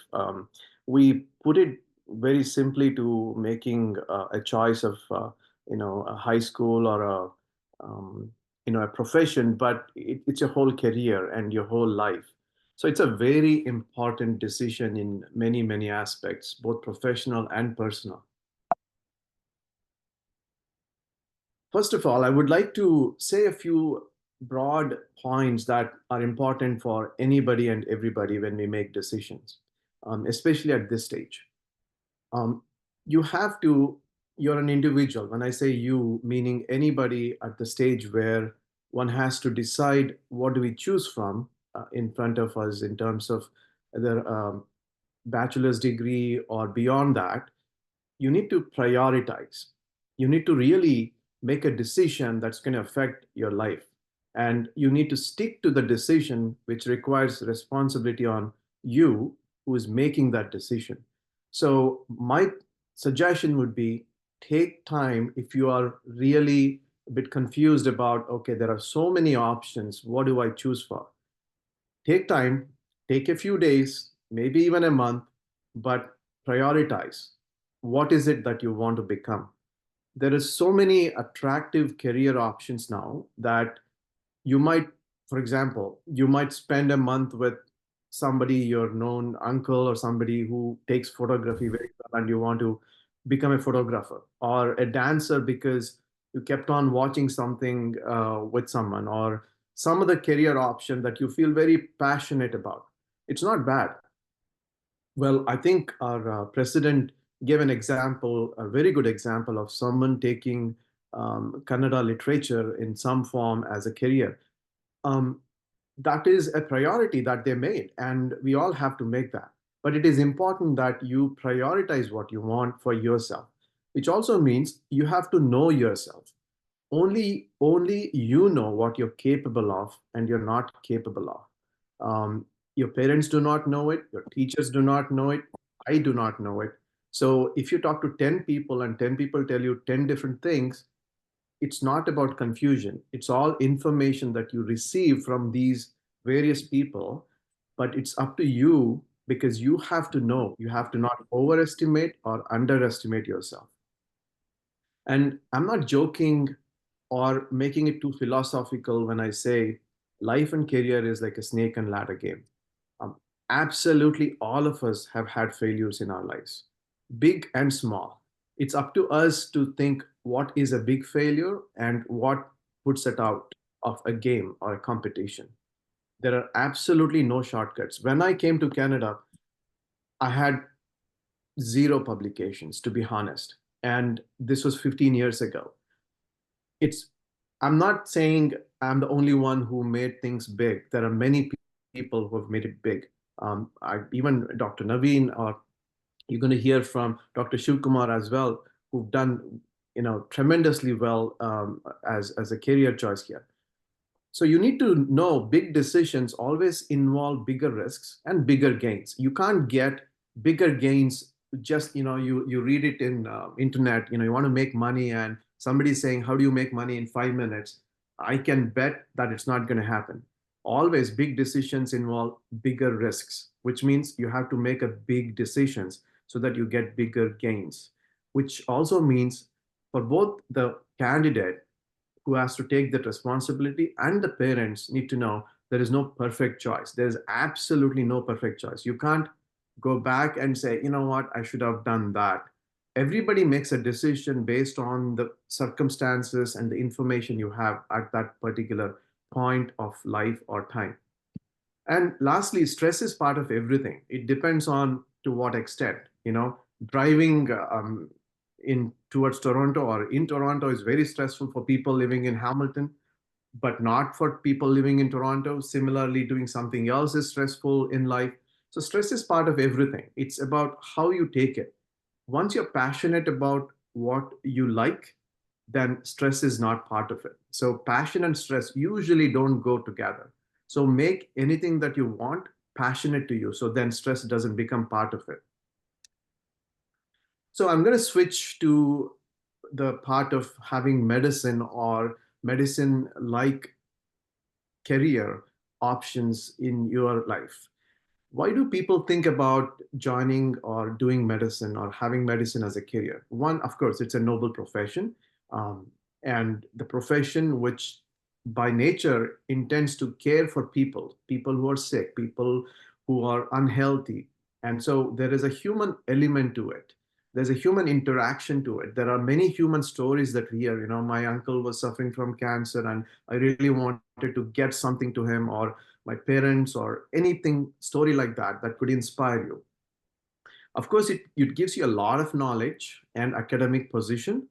We put it very simply to making a choice of a high school or a profession, but it's a whole career and your whole life. So it's a very important decision in many aspects, both professional and personal. First of all, I would like to say a few broad points that are important for anybody and everybody when we make decisions, especially at this stage. You have to, you're an individual. When I say you, meaning anybody at the stage where one has to decide what do we choose from in front of us in terms of either bachelor's degree or beyond that, you need to prioritize. You need to really make a decision that's going to affect your life. And you need to stick to the decision, which requires responsibility on you who is making that decision. So my suggestion would be take time if you are really a bit confused about, okay, there are so many options. What do I choose for? Take time, take a few days, maybe even a month, but prioritize. What is it that you want to become? There is so many attractive career options now that you might, for example, you might spend a month with somebody, your known uncle or somebody who takes photography very well and you want to become a photographer, or a dancer because you kept on watching something with someone, or some other career option that you feel very passionate about. It's not bad. Well, I think our president gave an example, a very good example of someone taking Kannada literature in some form as a career. That is a priority that they made, and we all have to make that. But it is important that you prioritize what you want for yourself, which also means you have to know yourself. Only you know what you're capable of and you're not capable of. Your parents do not know it, your teachers do not know it, I do not know it. So if you talk to 10 people and 10 people tell you 10 different things, it's not about confusion. It's all information that you receive from these various people, but it's up to you because you have to know. You have to not overestimate or underestimate yourself. And I'm not joking or making it too philosophical when I say life and career is like a snake and ladder game. Absolutely all of us have had failures in our lives. big and small. It's up to us to think what is a big failure and what puts it out of a game or a competition. There are absolutely no shortcuts. When I came to Canada, I had zero publications, to be honest. And this was 15 years ago. I'm not saying I'm the only one who made things big. There are many people who have made it big. Even Dr. Naveen, or you're going to hear from Dr. Shivkumar as well, who've done tremendously well as a career choice here. So you need to know big decisions always involve bigger risks and bigger gains. You can't get bigger gains just, you read it in internet, you want to make money and somebody's saying, how do you make money in 5 minutes? I can bet that it's not going to happen. Always big decisions involve bigger risks, which means you have to make a big decisions so that you get bigger gains, which also means for both the candidate who has to take that responsibility and the parents need to know there is no perfect choice. There's absolutely no perfect choice. You can't go back and say, you know what, I should have done that. Everybody makes a decision based on the circumstances and the information you have at that particular point of life or time. And lastly, stress is part of everything. It depends on to what extent. Driving in towards Toronto or in Toronto is very stressful for people living in Hamilton, but not for people living in Toronto. Similarly, doing something else is stressful in life. So stress is part of everything. It's about how you take it. Once you're passionate about what you like, then stress is not part of it. So passion and stress usually don't go together. So make anything that you want passionate to you. So then stress doesn't become part of it. So I'm going to switch to the part of having medicine or medicine-like career options in your life. Why do people think about joining or doing medicine or having medicine as a career? One, of course, it's a noble profession. And the profession which by nature intends to care for people who are sick, people who are unhealthy. And so there is a human element to it. There's a human interaction to it. There are many human stories that we hear. My uncle was suffering from cancer and I really wanted to get something to him, or my parents, or anything story like that could inspire you. Of course, it gives you a lot of knowledge and academic position,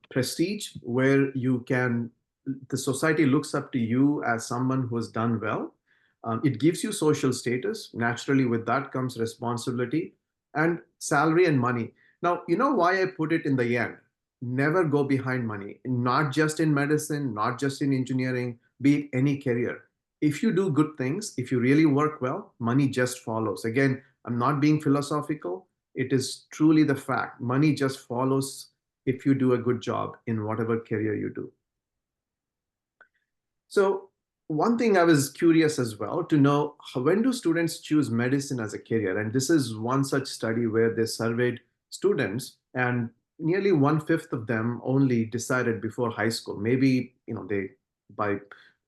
prestige, where the society looks up to you as someone who has done well. It gives you social status. Naturally, with that comes responsibility and salary and money. Now, you know why I put it in the end? Never go behind money, not just in medicine, not just in engineering, be it any career. If you do good things, if you really work well, money just follows. Again, I'm not being philosophical. It is truly the fact. Money just follows if you do a good job in whatever career you do. So one thing I was curious as well to know, when do students choose medicine as a career? And this is one such study where they surveyed students, and nearly 1/5 of them only decided before high school. Maybe, they, by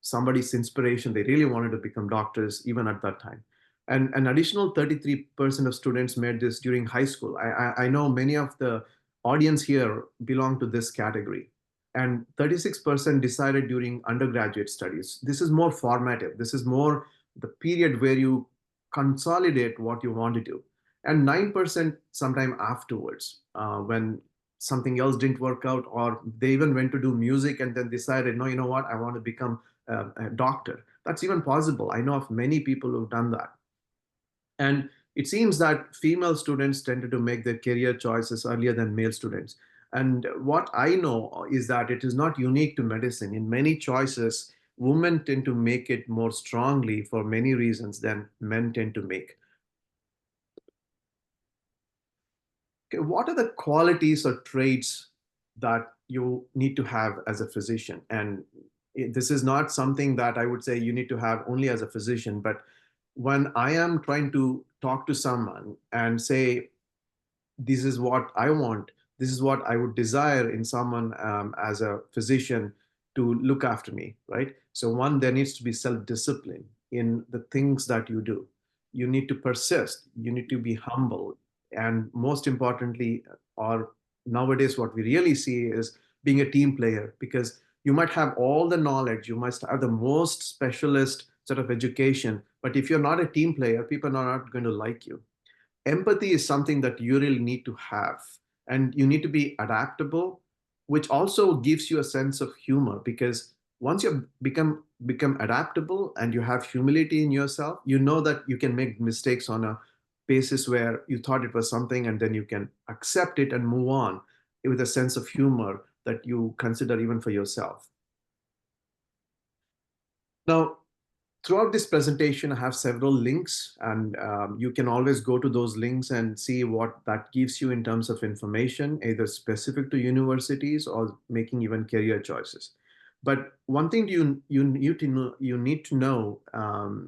somebody's inspiration, they really wanted to become doctors even at that time. And an additional 33% of students made this during high school. I know many of the audience here belong to this category. And 36% decided during undergraduate studies. This is more formative. This is more the period where you consolidate what you want to do. And 9% sometime afterwards, when something else didn't work out, or they even went to do music and then decided, no, you know what, I want to become a doctor. That's even possible. I know of many people who've done that. And it seems that female students tended to make their career choices earlier than male students. And what I know is that it is not unique to medicine. In many choices, women tend to make it more strongly for many reasons than men tend to make. Okay, what are the qualities or traits that you need to have as a physician? And this is not something that I would say you need to have only as a physician, but when I am trying to talk to someone and say, this is what I want, this is what I would desire in someone as a physician to look after me, right? So one, there needs to be self-discipline in the things that you do. You need to persist. You need to be humble. And most importantly, or nowadays what we really see is being a team player, because you might have all the knowledge, you must have the most specialist sort of education, but if you're not a team player, people are not going to like you. Empathy is something that you really need to have, and you need to be adaptable, which also gives you a sense of humor, because once you become adaptable and you have humility in yourself, you know that you can make mistakes on a basis where you thought it was something, and then you can accept it and move on with a sense of humor that you consider even for yourself. Now, throughout this presentation, I have several links, and you can always go to those links and see what that gives you in terms of information, either specific to universities or making even career choices. But one thing you need to know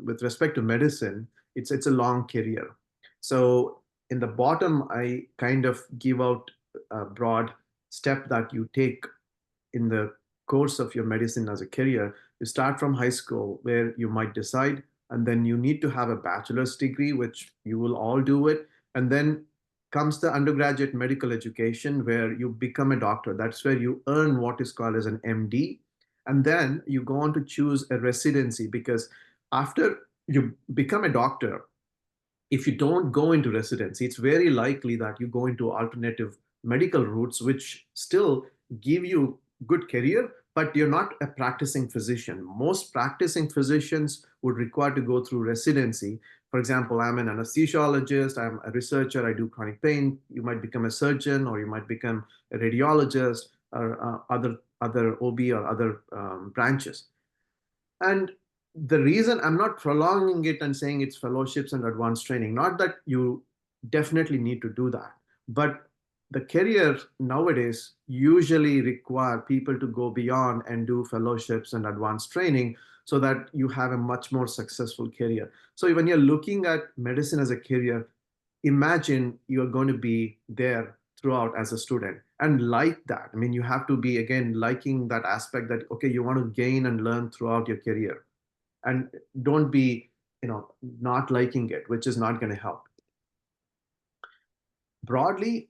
with respect to medicine, it's a long career. So in the bottom, I kind of give out a broad step that you take in the course of your medicine as a career. You start from high school, where you might decide, and then you need to have a bachelor's degree, which you will all do it. And then comes the undergraduate medical education, where you become a doctor. That's where you earn what is called as an MD. And then you go on to choose a residency, because after you become a doctor, if you don't go into residency, it's very likely that you go into alternative medical routes, which still give you good career, but you're not a practicing physician. Most practicing physicians would require to go through residency. For example, I'm an anesthesiologist, I'm a researcher, I do chronic pain. You might become a surgeon, or you might become a radiologist, or other OB or other branches. And the reason I'm not prolonging it and saying it's fellowships and advanced training, not that you definitely need to do that, but the career nowadays usually require people to go beyond and do fellowships and advanced training, so that you have a much more successful career. So when you're looking at medicine as a career, imagine you're going to be there throughout as a student and like that. I mean, you have to be, again, liking that aspect, that okay, you want to gain and learn throughout your career, and don't be not liking it, which is not going to help. Broadly,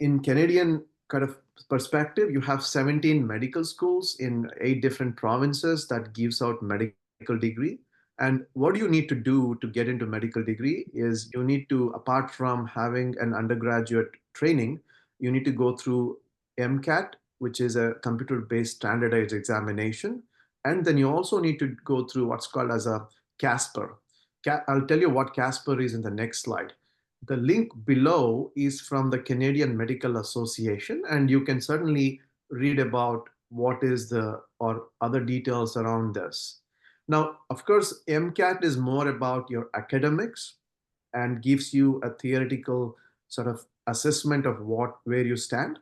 in Canadian kind of perspective, you have 17 medical schools in 8 different provinces that gives out medical degree. And what you need to do to get into medical degree is, you need to, apart from having an undergraduate training, you need to go through MCAT, which is a computer-based standardized examination. And then you also need to go through what's called as a CASPER. I'll tell you what CASPER is in the next slide. The link below is from the Canadian Medical Association, and you can certainly read about what is or other details around this. Now, of course, MCAT is more about your academics and gives you a theoretical sort of assessment of where you stand,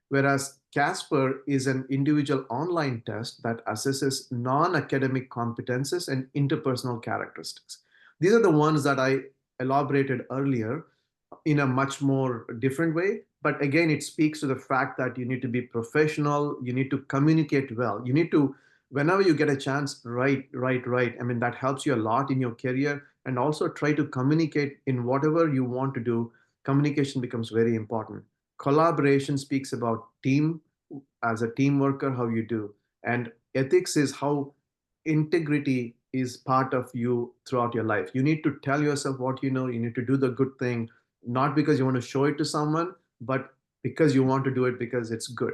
whereas CASPER is an individual online test that assesses non-academic competences and interpersonal characteristics. These are the ones that I elaborated earlier in a much more different way. But again, it speaks to the fact that you need to be professional, you need to communicate well, you need to, whenever you get a chance, write. I mean, that helps you a lot in your career. And also try to communicate in whatever you want to do. Communication becomes very important. Collaboration speaks about team, as a team worker, how you do. And ethics is how integrity is part of you throughout your life. You need to tell yourself what you know, you need to do the good thing, not because you want to show it to someone, but because you want to do it because it's good.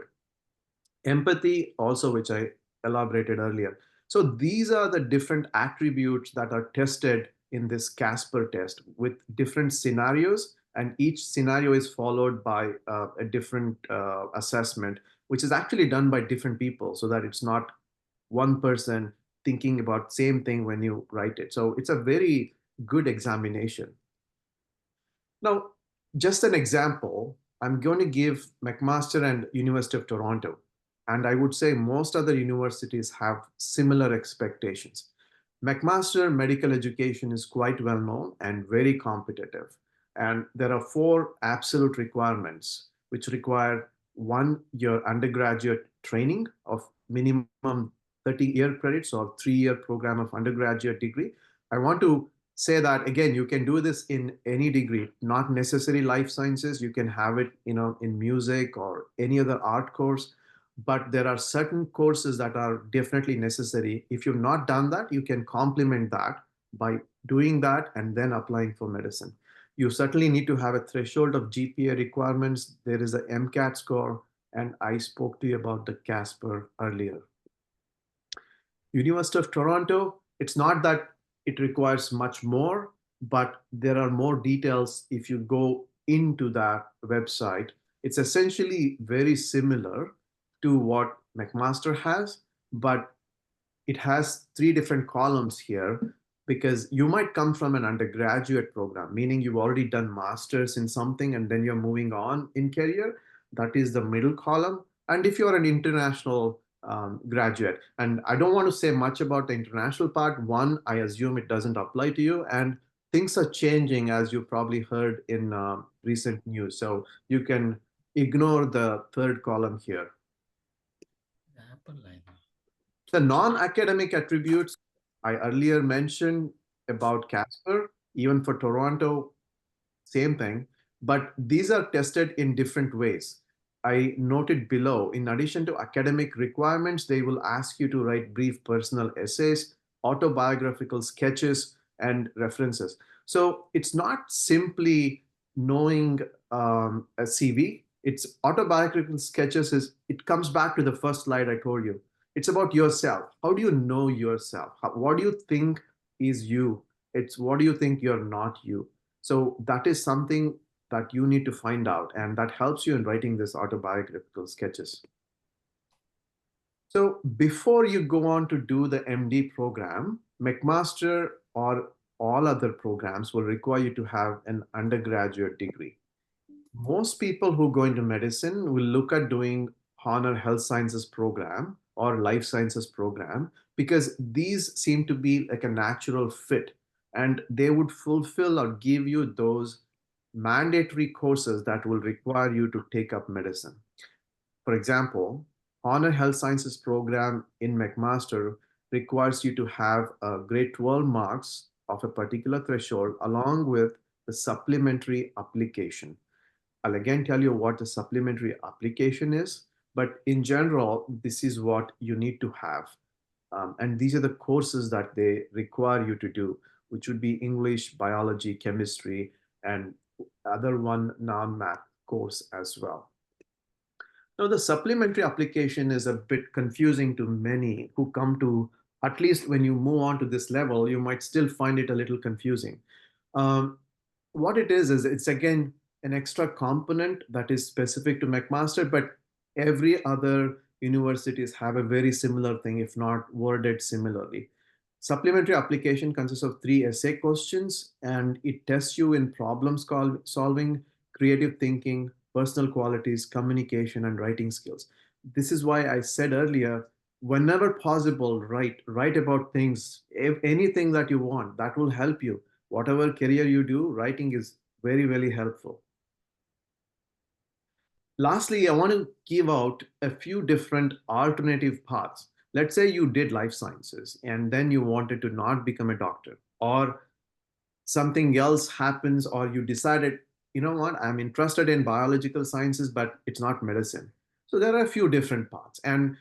Empathy also, which I elaborated earlier. So these are the different attributes that are tested in this CASPER test with different scenarios, and each scenario is followed by a different assessment, which is actually done by different people, so that it's not one person thinking about same thing when you write it. So it's a very good examination. Now, just an example, I'm going to give McMaster and University of Toronto. And I would say most other universities have similar expectations. McMaster medical education is quite well known and very competitive. And there are 4 absolute requirements, which require 1 year undergraduate training of minimum 30-year credits or 3-year program of undergraduate degree. I want to say that again, you can do this in any degree, not necessarily life sciences. You can have it, in music or any other art course, but there are certain courses that are definitely necessary. If you've not done that, you can complement that by doing that and then applying for medicine. You certainly need to have a threshold of GPA requirements. There is a MCAT score, and I spoke to you about the Casper earlier. University of Toronto, it's not that it requires much more, but there are more details if you go into that website. It's essentially very similar to what McMaster has, but it has 3 different columns here because you might come from an undergraduate program, meaning you've already done masters in something and then you're moving on in career. That is the middle column. And if you're an international graduate, and I don't want to say much about the international part. One, I assume it doesn't apply to you, and things are changing, as you probably heard in recent news. So you can ignore the third column here. The non-academic attributes I earlier mentioned about Casper, even for Toronto, same thing, but these are tested in different ways. I noted below, in addition to academic requirements, they will ask you to write brief personal essays, autobiographical sketches, and references. So it's not simply knowing a CV. It's autobiographical sketches. It comes back to the first slide I told you. It's about yourself. How do you know yourself? What do you think is you? It's what do you think you're not you? So that is something that you need to find out, and that helps you in writing this autobiographical sketches. So before you go on to do the MD program, McMaster or all other programs will require you to have an undergraduate degree. Most people who go into medicine will look at doing honor health sciences program or life sciences program because these seem to be like a natural fit, and they would fulfill or give you those mandatory courses that will require you to take up medicine. For example, honor health sciences program in McMaster requires you to have a grade 12 marks of a particular threshold along with the supplementary application. I'll again tell you what the supplementary application is, but in general, this is what you need to have. And these are the courses that they require you to do, which would be English, biology, chemistry, and other one non-math course as well. Now, the supplementary application is a bit confusing to many who come to, at least when you move on to this level, you might still find it a little confusing. What it is it's again an extra component that is specific to McMaster, but every other universities have a very similar thing, if not worded similarly. Supplementary application consists of 3 essay questions, and it tests you in problem solving, creative thinking, personal qualities, communication, and writing skills. This is why I said earlier, whenever possible, write about things, anything that you want, that will help you. Whatever career you do, writing is very, very helpful. Lastly, I want to give out a few different alternative paths. Let's say you did life sciences and then you wanted to not become a doctor, or something else happens, or you decided, you know what, I'm interested in biological sciences, but it's not medicine. So there are a few different paths. And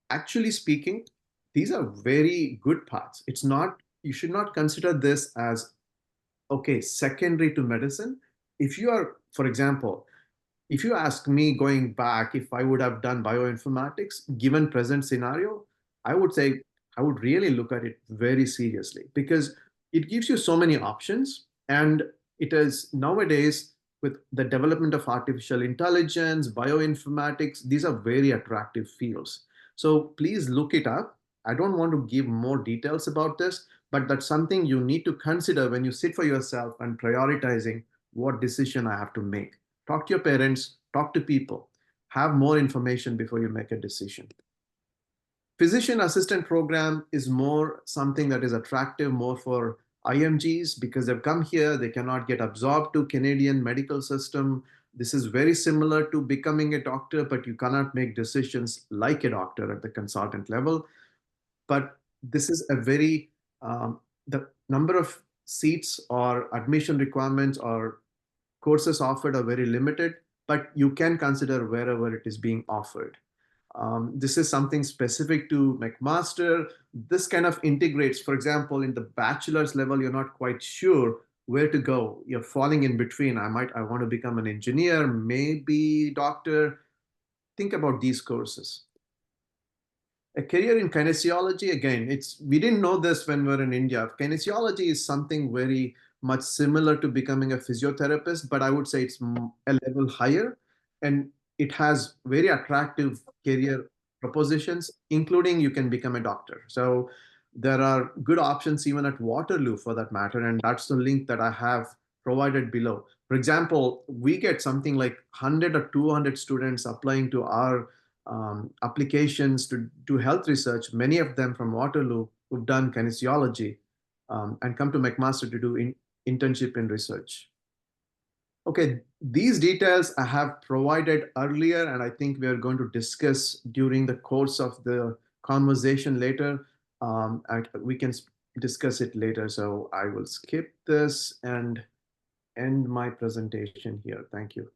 actually speaking, these are very good paths. It's not, you should not consider this as, okay, secondary to medicine. If you are, for example, if you ask me going back, if I would have done bioinformatics, given present scenario, I would say I would really look at it very seriously because it gives you so many options. And it is nowadays with the development of artificial intelligence, bioinformatics, these are very attractive fields. So please look it up. I don't want to give more details about this, but that's something you need to consider when you sit for yourself and prioritizing what decision I have to make. Talk to your parents, talk to people, have more information before you make a decision. Physician assistant program is more something that is attractive more for IMGs because they've come here, they cannot get absorbed to Canadian medical system. This is very similar to becoming a doctor, but you cannot make decisions like a doctor at the consultant level. But this is a very, the number of seats or admission requirements or courses offered are very limited, but you can consider wherever it is being offered. This is something specific to McMaster. This kind of integrates, for example, in the bachelor's level, you're not quite sure where to go. You're falling in between. I want to become an engineer, maybe doctor. Think about these courses. A career in kinesiology, again, we didn't know this when we were in India. Kinesiology is something very much similar to becoming a physiotherapist, but I would say it's a level higher, and it has very attractive career propositions, including you can become a doctor. So there are good options even at Waterloo for that matter, and that's the link that I have provided below. For example, we get something like 100 or 200 students applying to our applications to do health research, many of them from Waterloo who've done kinesiology and come to McMaster to do internship in research. Okay, these details I have provided earlier, and I think we are going to discuss during the course of the conversation later. And we can discuss it later. So I will skip this and end my presentation here. Thank you.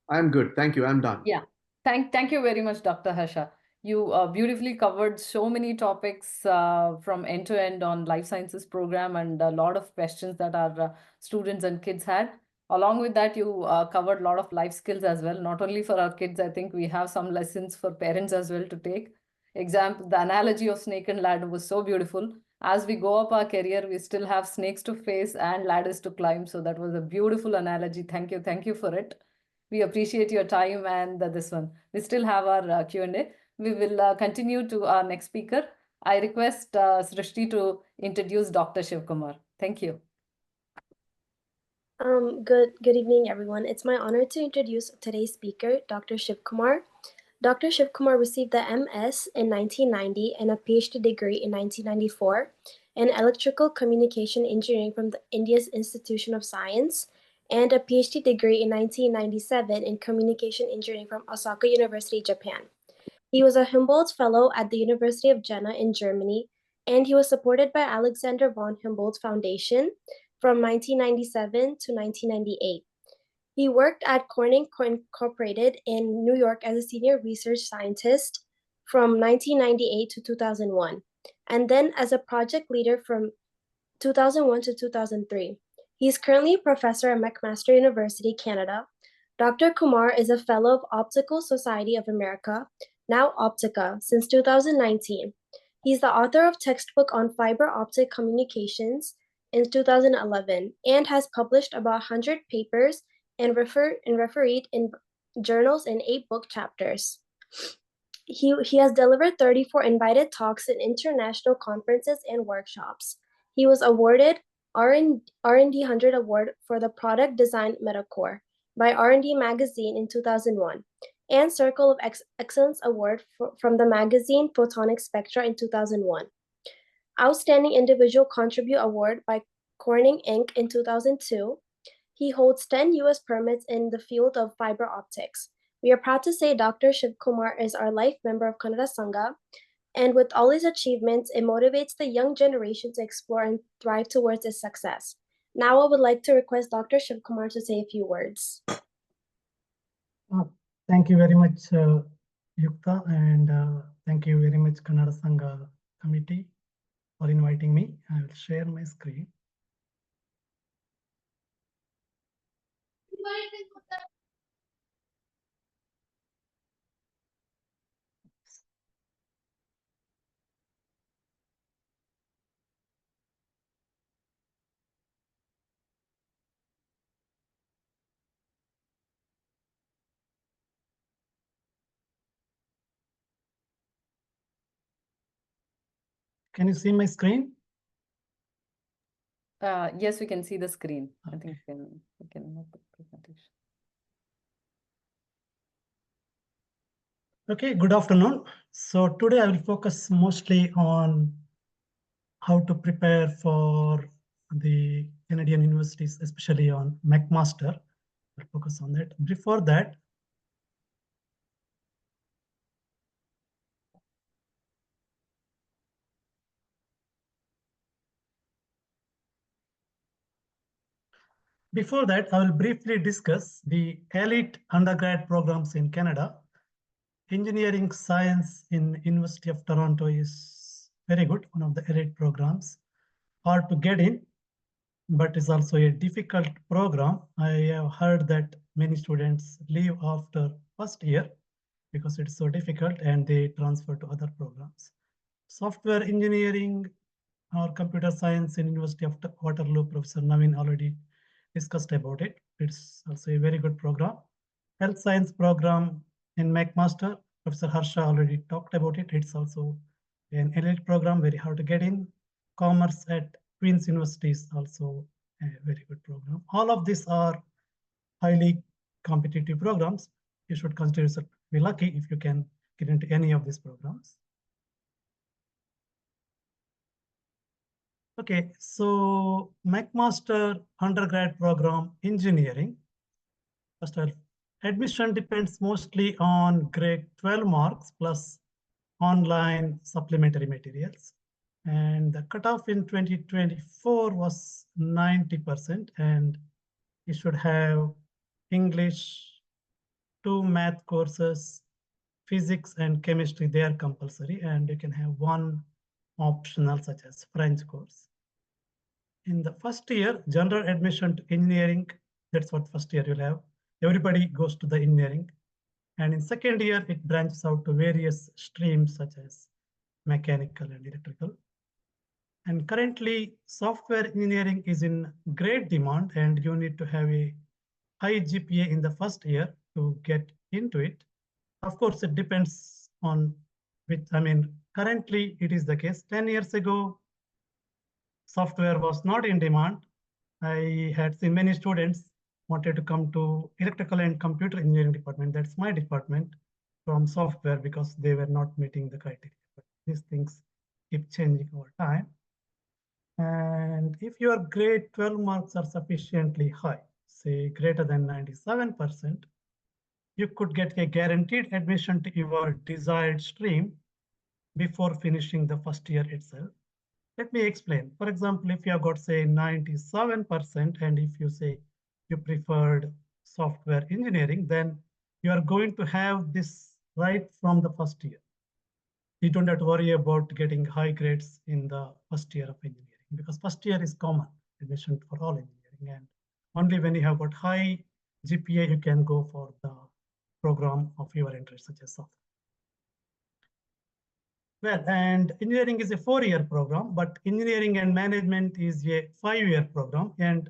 I'm good. Thank you. I'm done. Yeah. Thank you very much, Dr. Harsha. You beautifully covered so many topics from end to end on life sciences program, and a lot of questions that our students and kids had. Along with that, you covered a lot of life skills as well. Not only for our kids, I think we have some lessons for parents as well to take. Example, the analogy of snake and ladder was so beautiful. As we go up our career, we still have snakes to face and ladders to climb. So that was a beautiful analogy. Thank you for it. We appreciate your time and this one. We still have our Q&A. We will continue to our next speaker. I request Srishti to introduce Dr. Shiv Kumar. Thank you. Good evening, everyone. It's my honor to introduce today's speaker, Dr. Shiv Kumar. Dr. Shiv Kumar received the MS in 1990 and a PhD degree in 1994 in Electrical Communication Engineering from the India's Institution of Science, and a PhD degree in 1997 in Communication Engineering from Osaka University, Japan. He was a Humboldt Fellow at the University of Jena in Germany, and he was supported by Alexander von Humboldt Foundation from 1997 to 1998. He worked at Corning Incorporated in New York as a senior research scientist from 1998 to 2001, and then as a project leader from 2001 to 2003. He is currently a professor at McMaster University, Canada. Dr. Kumar is a fellow of Optical Society of America, now Optica, since 2019. He's the author of textbook on fiber optic communications in 2011 and has published about 100 papers and refereed in journals in 8 book chapters. He has delivered 34 invited talks in international conferences and workshops. He was awarded R&D 100 Award for the Product Design Metacore by R&D Magazine in 2001, and Circle of Excellence Award from the magazine Photonic Spectra in 2001. Outstanding Individual Contribute Award by Corning Inc. in 2002. He holds 10 U.S. permits in the field of fiber optics. We are proud to say Dr. Shiv Kumar is our life member of Kannada Sangha, and with all his achievements, it motivates the young generation to explore and thrive towards his success. Now I would like to request Dr. Shiv Kumar to say a few words. Thank you very much, Yukta, and thank you very much, Kannada Sangha committee, for inviting me. I will share my screen. Can you see my screen? Yes, we can see the screen. Okay. I think we can move the presentation. Okay, good afternoon. So today I will focus mostly on how to prepare for the Canadian universities, especially on McMaster. I'll focus on that. Before that, Before that, I will briefly discuss the elite undergrad programs in Canada. Engineering science in University of Toronto is very good, one of the elite programs. Hard to get in, but it's also a difficult program. I have heard that many students leave after first year because it's so difficult and they transfer to other programs. Software engineering or computer science in University of Waterloo, Professor Naveen already discussed about it. It's also a very good program. Health science program in McMaster, Professor Harsha already talked about it. It's also an elite program, very hard to get in. Commerce at Queen's University is also a very good program. All of these are highly competitive programs. You should consider yourself to be lucky if you can get into any of these programs. Okay, so McMaster undergrad program engineering. First of all, admission depends mostly on grade 12 marks plus online supplementary materials. And the cutoff in 2024 was 90%, and you should have English, 2 math courses, physics and chemistry, they are compulsory, and you can have 1 optional such as French course. In the first year, general admission to engineering, that's what first year you'll have. Everybody goes to the engineering. And in second year, it branches out to various streams such as mechanical and electrical. And currently, software engineering is in great demand, and you need to have a high GPA in the first year to get into it. Of course, it depends on which, currently it is the case. 10 years ago, software was not in demand. I had seen many students wanted to come to electrical and computer engineering department. That's my department, from software, because they were not meeting the criteria. But these things keep changing over time. And if your grade 12 marks are sufficiently high, say greater than 97%, you could get a guaranteed admission to your desired stream before finishing the first year itself. Let me explain. For example, if you have got, say, 97%, and if you say you preferred software engineering, then you are going to have this right from the first year. You don't have to worry about getting high grades in the first year of engineering, because first year is common admission for all engineering. And only when you have got high GPA, you can go for the program of your interest, such as software. Well, and engineering is a 4-year program, but engineering and management is a 5-year program. And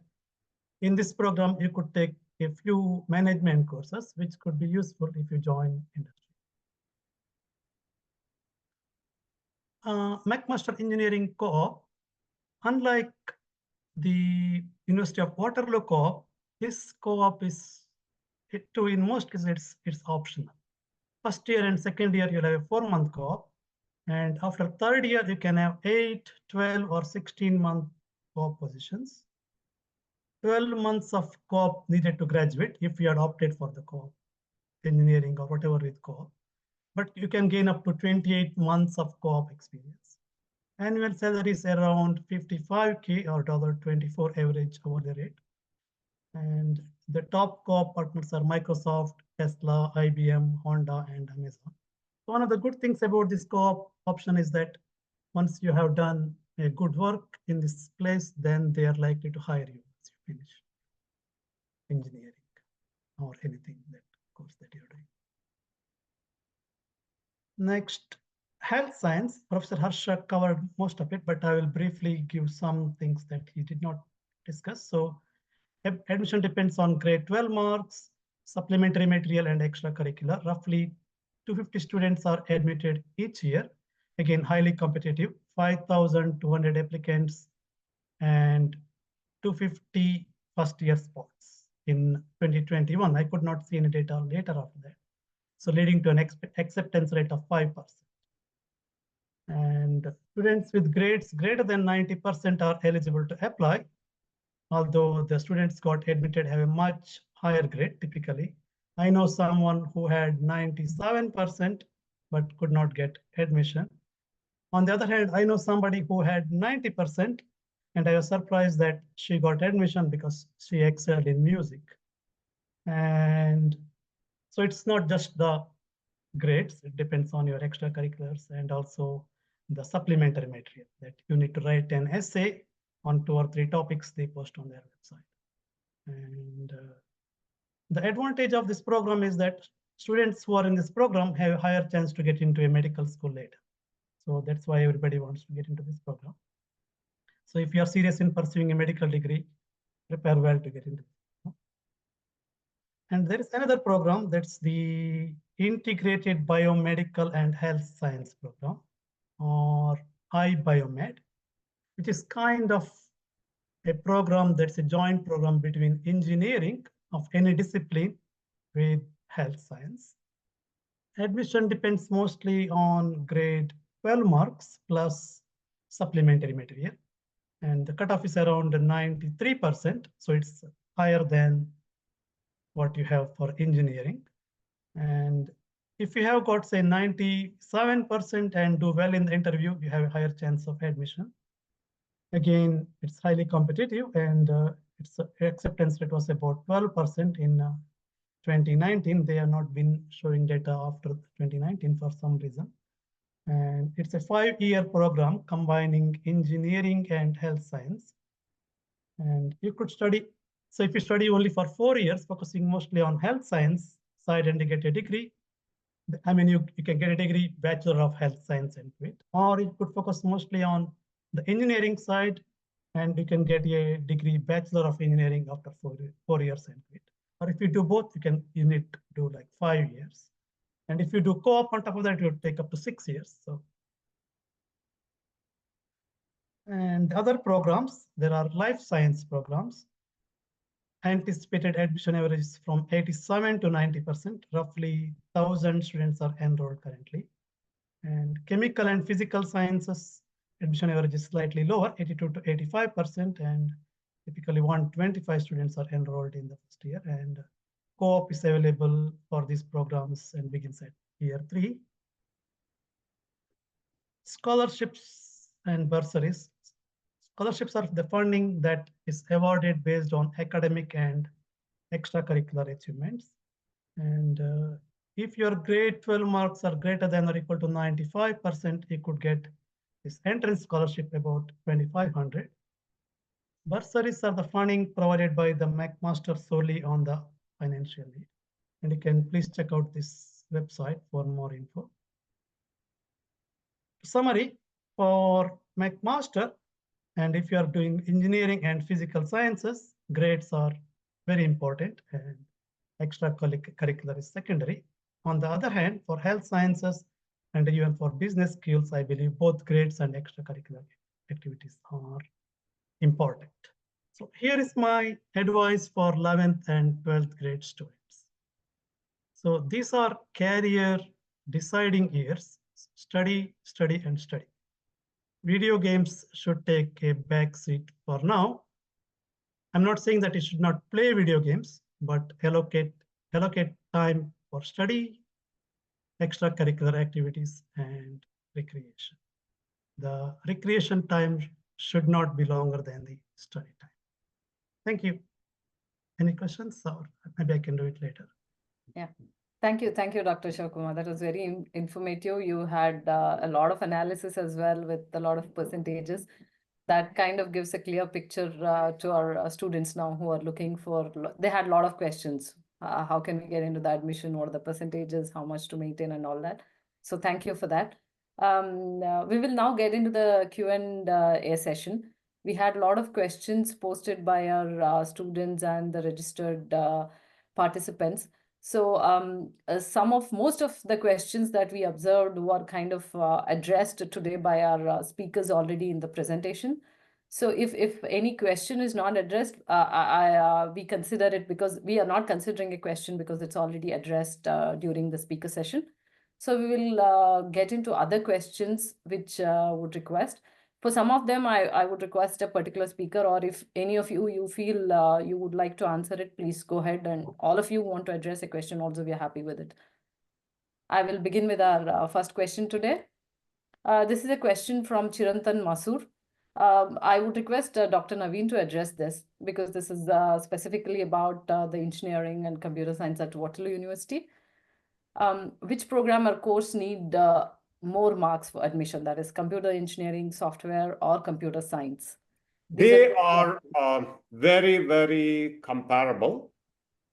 in this program, you could take a few management courses, which could be useful if you join industry. McMaster Engineering Co-op, unlike the University of Waterloo Co-op, this co-op is, in most cases, it's optional. First year and second year, you'll have a 4-month co-op. And after third year, you can have 8, 12, or 16-month co-op positions. 12 months of co-op needed to graduate if you had opted for the co-op, engineering or whatever with co-op. But you can gain up to 28 months of co-op experience. Annual salary is around $55K or $24 average hourly rate. And the top co-op partners are Microsoft, Tesla, IBM, Honda, and Amazon. So one of the good things about this co-op option is that once you have done a good work in this place, then they are likely to hire you once you finish engineering or anything, that course that you're doing. Next, health science. Professor Harsha covered most of it, but I will briefly give some things that he did not discuss. So admission depends on grade 12 marks, supplementary material, and extracurricular. Roughly 250 students are admitted each year. Again, highly competitive, 5,200 applicants and 250 first year spots in 2021. I could not see any data later after that. So leading to an acceptance rate of 5%. And students with grades greater than 90% are eligible to apply, although the students got admitted have a much higher grade typically. I know someone who had 97% but could not get admission. On the other hand, I know somebody who had 90% And I was surprised that she got admission because she excelled in music. And so it's not just the grades, it depends on your extracurriculars and also the supplementary material that you need to write an essay on 2 or 3 topics they post on their website. And the advantage of this program is that students who are in this program have a higher chance to get into a medical school later. So that's why everybody wants to get into this program. So if you are serious in pursuing a medical degree, prepare well to get into it. And there is another program, that's the Integrated Biomedical and Health Science Program, or iBiomed, which is kind of a program that's a joint program between engineering of any discipline with health science. Admission depends mostly on grade 12 marks plus supplementary material. And the cutoff is around 93%. So it's higher than what you have for engineering. And if you have got, say, 97% and do well in the interview, you have a higher chance of admission. Again, it's highly competitive, and its acceptance rate was about 12% in 2019. They have not been showing data after 2019 for some reason. And it's a 5-year program combining engineering and health science. And you could study, so if you study only for 4 years, focusing mostly on health science side and you get a degree, I mean, you can get a degree, Bachelor of Health Science and quit, or you could focus mostly on the engineering side and you can get a degree, Bachelor of Engineering after 4 years and quit. Or if you do both, you need to do like 5 years. And if you do co-op on top of that, it would take up to 6 years. So, and other programs, there are life science programs. Anticipated admission average is from 87 to 90%. Roughly 1,000 students are enrolled currently. And chemical and physical sciences admission average is slightly lower, 82 to 85%, and typically 125 students are enrolled in the first year. And co-op is available for these programs and begins at year 3. Scholarships and bursaries. Scholarships are the funding that is awarded based on academic and extracurricular achievements. And if your grade 12 marks are greater than or equal to 95%, you could get this entrance scholarship about 2,500. Bursaries are the funding provided by the McMaster solely on the financial need. And you can please check out this website for more info. Summary for McMaster, and if you are doing engineering and physical sciences, grades are very important and extracurricular is secondary. On the other hand, for health sciences and even for business skills, I believe both grades and extracurricular activities are important. So here is my advice for 11th and 12th grade students. So these are career deciding years: study, study, and study. Video games should take a back seat for now. I'm not saying that you should not play video games, but allocate time for study, extracurricular activities, and recreation. The recreation time should not be longer than the study time. Thank you. Any questions, or maybe I can do it later? Yeah. Thank you, Dr. Shivakumar. That was very informative. You had a lot of analysis as well with a lot of percentages. That kind of gives a clear picture to our students now who are looking for, they had a lot of questions. How can we get into the admission? What are the percentages? How much to maintain and all that? So thank you for that. We will now get into the Q&A session. We had a lot of questions posted by our students and the registered participants. So most of the questions that we observed were kind of addressed today by our speakers already in the presentation. So if any question is not addressed, we consider it, because we are not considering a question because it's already addressed during the speaker session. So we will get into other questions which would request. For some of them, I would request a particular speaker, or if any of you feel you would like to answer it, please go ahead, and all of you want to address a question also, we are happy with it. I will begin with our first question today. This is a question from Chirantan Masur. I would request Dr. Naveen to address this because this is specifically about the engineering and computer science at Waterloo University. Which program or course need more marks for admission? That is computer engineering, software, or computer science? They are very, very comparable,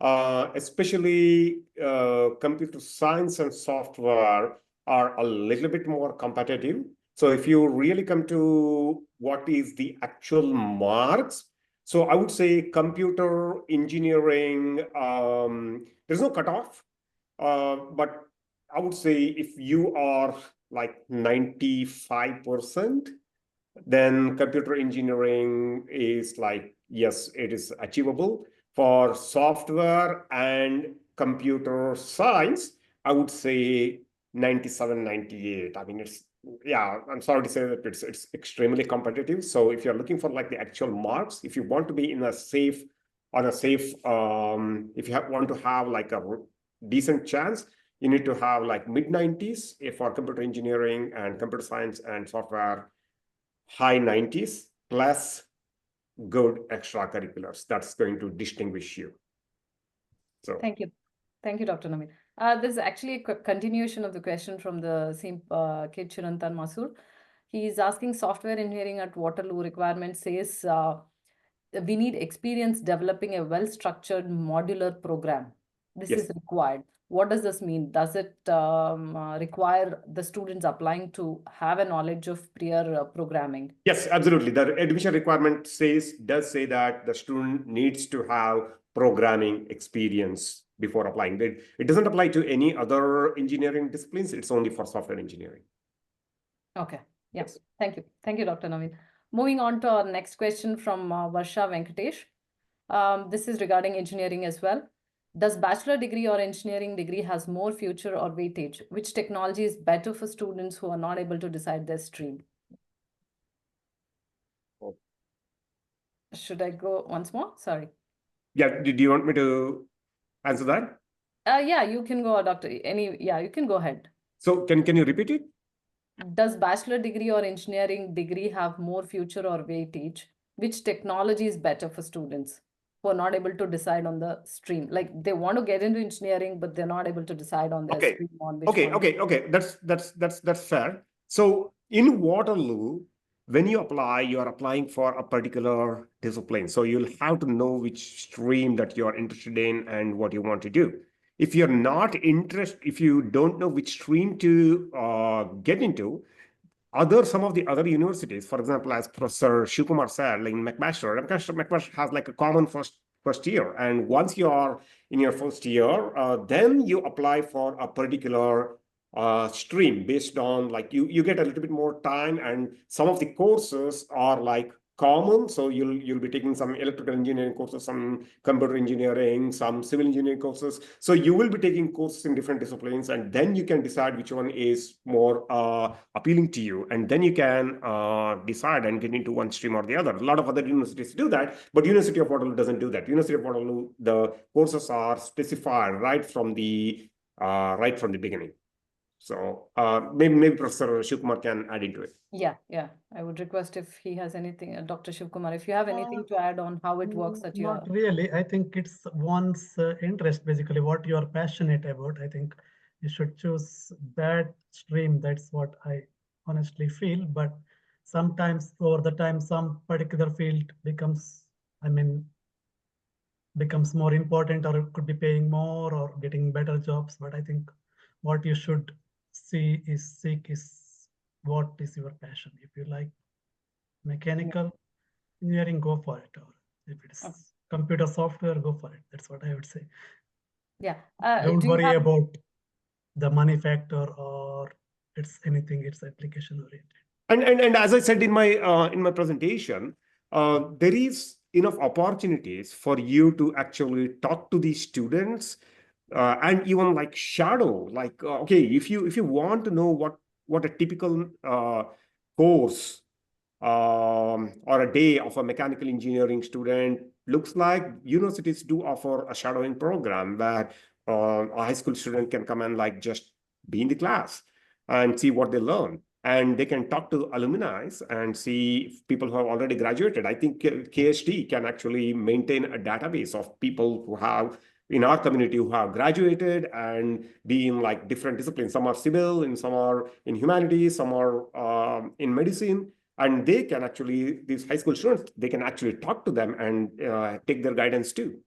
especially computer science and software are a little bit more competitive. So if you really come to what is the actual marks, so I would say computer engineering, there's no cutoff, but I would say if you are like 95%, then computer engineering is like, yes, it is achievable. For software and computer science, I would say 97, 98. I mean, it's, yeah, I'm sorry to say that it's extremely competitive. So if you're looking for like the actual marks, if you want to be in a safe, if you want to have like a decent chance, you need to have like mid-90s for computer engineering and computer science and software, high 90s plus good extracurriculars. That's going to distinguish you. So thank you. Thank you, Dr. Naveen. This is actually a continuation of the question from the same kid, Chirantan Masur. He is asking software engineering at Waterloo requirement says we need experience developing a well-structured modular program. This yes. is required. What does this mean? Does it require the students applying to have a knowledge of prior programming? Yes, absolutely. The admission requirement does say that the student needs to have programming experience before applying. It doesn't apply to any other engineering disciplines. It's only for software engineering. Okay. Yes. Thank you. Thank you, Dr. Naveen. Moving on to our next question from Varsha Venkatesh. This is regarding engineering as well. Does bachelor degree or engineering degree has more future or weightage? Which technology is better for students who are not able to decide their stream? Oh. Should I go once more? Sorry. Yeah, do you want me to answer that? Yeah, you can go, Doctor. Yeah, you can go ahead. So can you repeat it? Does bachelor degree or engineering degree have more future or weightage? Which technology is better for students who are not able to decide on the stream? Like they want to get into engineering, but they're not able to decide on their stream on which one. Okay. That's fair. So in Waterloo, when you apply, you are applying for a particular discipline. So you'll have to know which stream that you're interested in and what you want to do. If you're not interested, if you don't know which stream to get into, some of the other universities, for example, as Professor Shivkumar said, like McMaster has like a common first year. And once you are in your first year, then you apply for a particular stream based on like you get a little bit more time, and some of the courses are like common. So you'll be taking some electrical engineering courses, some computer engineering, some civil engineering courses. So you will be taking courses in different disciplines, and then you can decide which one is more appealing to you, and then you can decide and get into one stream or the other. A lot of other universities do that, but University of Waterloo doesn't do that. University of Waterloo, the courses are specified right from the beginning. So maybe Professor Shivkumar can add into it. Yeah. I would request if he has anything, Dr. Shivkumar, if you have anything to add on how it works at your... Not really. I think it's one's interest, basically, what you are passionate about. I think you should choose that stream. That's what I honestly feel. But sometimes over the time, some particular field becomes more important, or it could be paying more or getting better jobs. But I think what you should seek is what is your passion. If you like mechanical engineering, go for it. Or if it's computer software, go for it. That's what I would say. Yeah. Don't worry about the money factor or it's application oriented. And as I said in my presentation, there is enough opportunities for you to actually talk to these students and even like shadow. Like okay, if you want to know what a typical course or a day of a mechanical engineering student looks like, universities do offer a shadowing program where a high school student can come and like just be in the class and see what they learn. and they can talk to alumni and see people who have already graduated. I think KST can actually maintain a database of people who have in our community who have graduated and be in like different disciplines. Some are civil, and some are in humanities, some are in medicine. And they can actually, these high school students, they can actually talk to them and take their guidance too.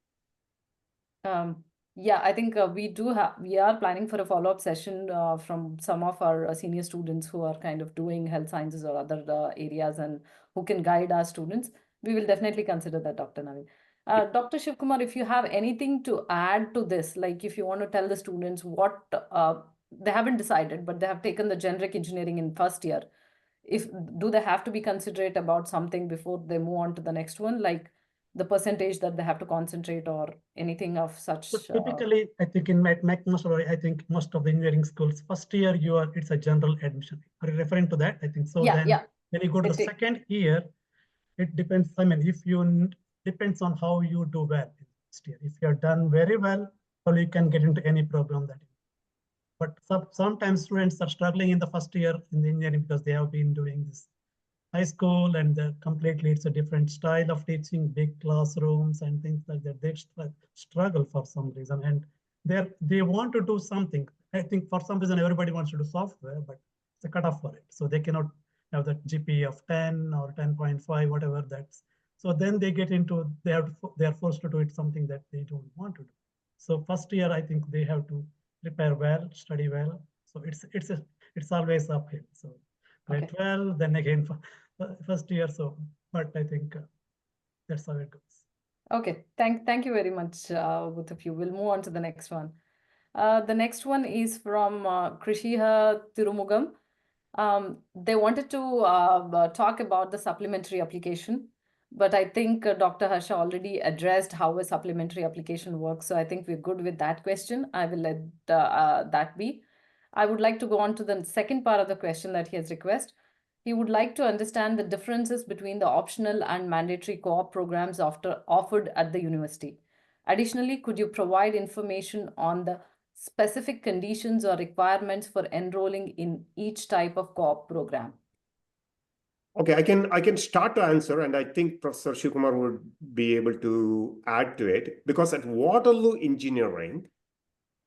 Yeah, I think we are planning for a follow-up session from some of our senior students who are kind of doing health sciences or other areas and who can guide our students. We will definitely consider that, Dr. Naveen. Dr. Shivkumar, if you have anything to add to this, like if you want to tell the students what they haven't decided, but they have taken the generic engineering in first year, do they have to be considerate about something before they move on to the next one, like the percentage that they have to concentrate or anything of such? So typically, I think in McMaster, I think most of the engineering schools, first year it's a general admission. Are you referring to that? I think so. Yeah, then yeah. When you go to the second year, it depends. I mean, depends on how you do well in first year. If you are done very well, well, you can get into any program that. But sometimes students are struggling in the first year in the engineering because they have been doing this high school and completely it's a different style of teaching, big classrooms and things like that. They struggle for some reason and they want to do something. I think for some reason everybody wants to do software, but it's a cutoff for it. So they cannot have that GPA of 10 or 10.5, whatever that's. So then they get into, they are forced to do it something that they don't want to do. So first year, I think they have to prepare well, study well. So it's always uphill. So grade 12, then again first year. So, but I think that's how it goes. Okay, thank you very much, both of you. We'll move on to the next one. The next one is from Krishiha Tirumugam. They wanted to talk about the supplementary application, but I think Dr. Harsha already addressed how a supplementary application works. So I think we're good with that question. I will let that be. I would like to go on to the second part of the question that he has requested. He would like to understand the differences between the optional and mandatory co-op programs offered at the university. Additionally, could you provide information on the specific conditions or requirements for enrolling in each type of co-op program? Okay, I can start to answer, and I think Professor Shivkumar would be able to add to it, because at Waterloo Engineering,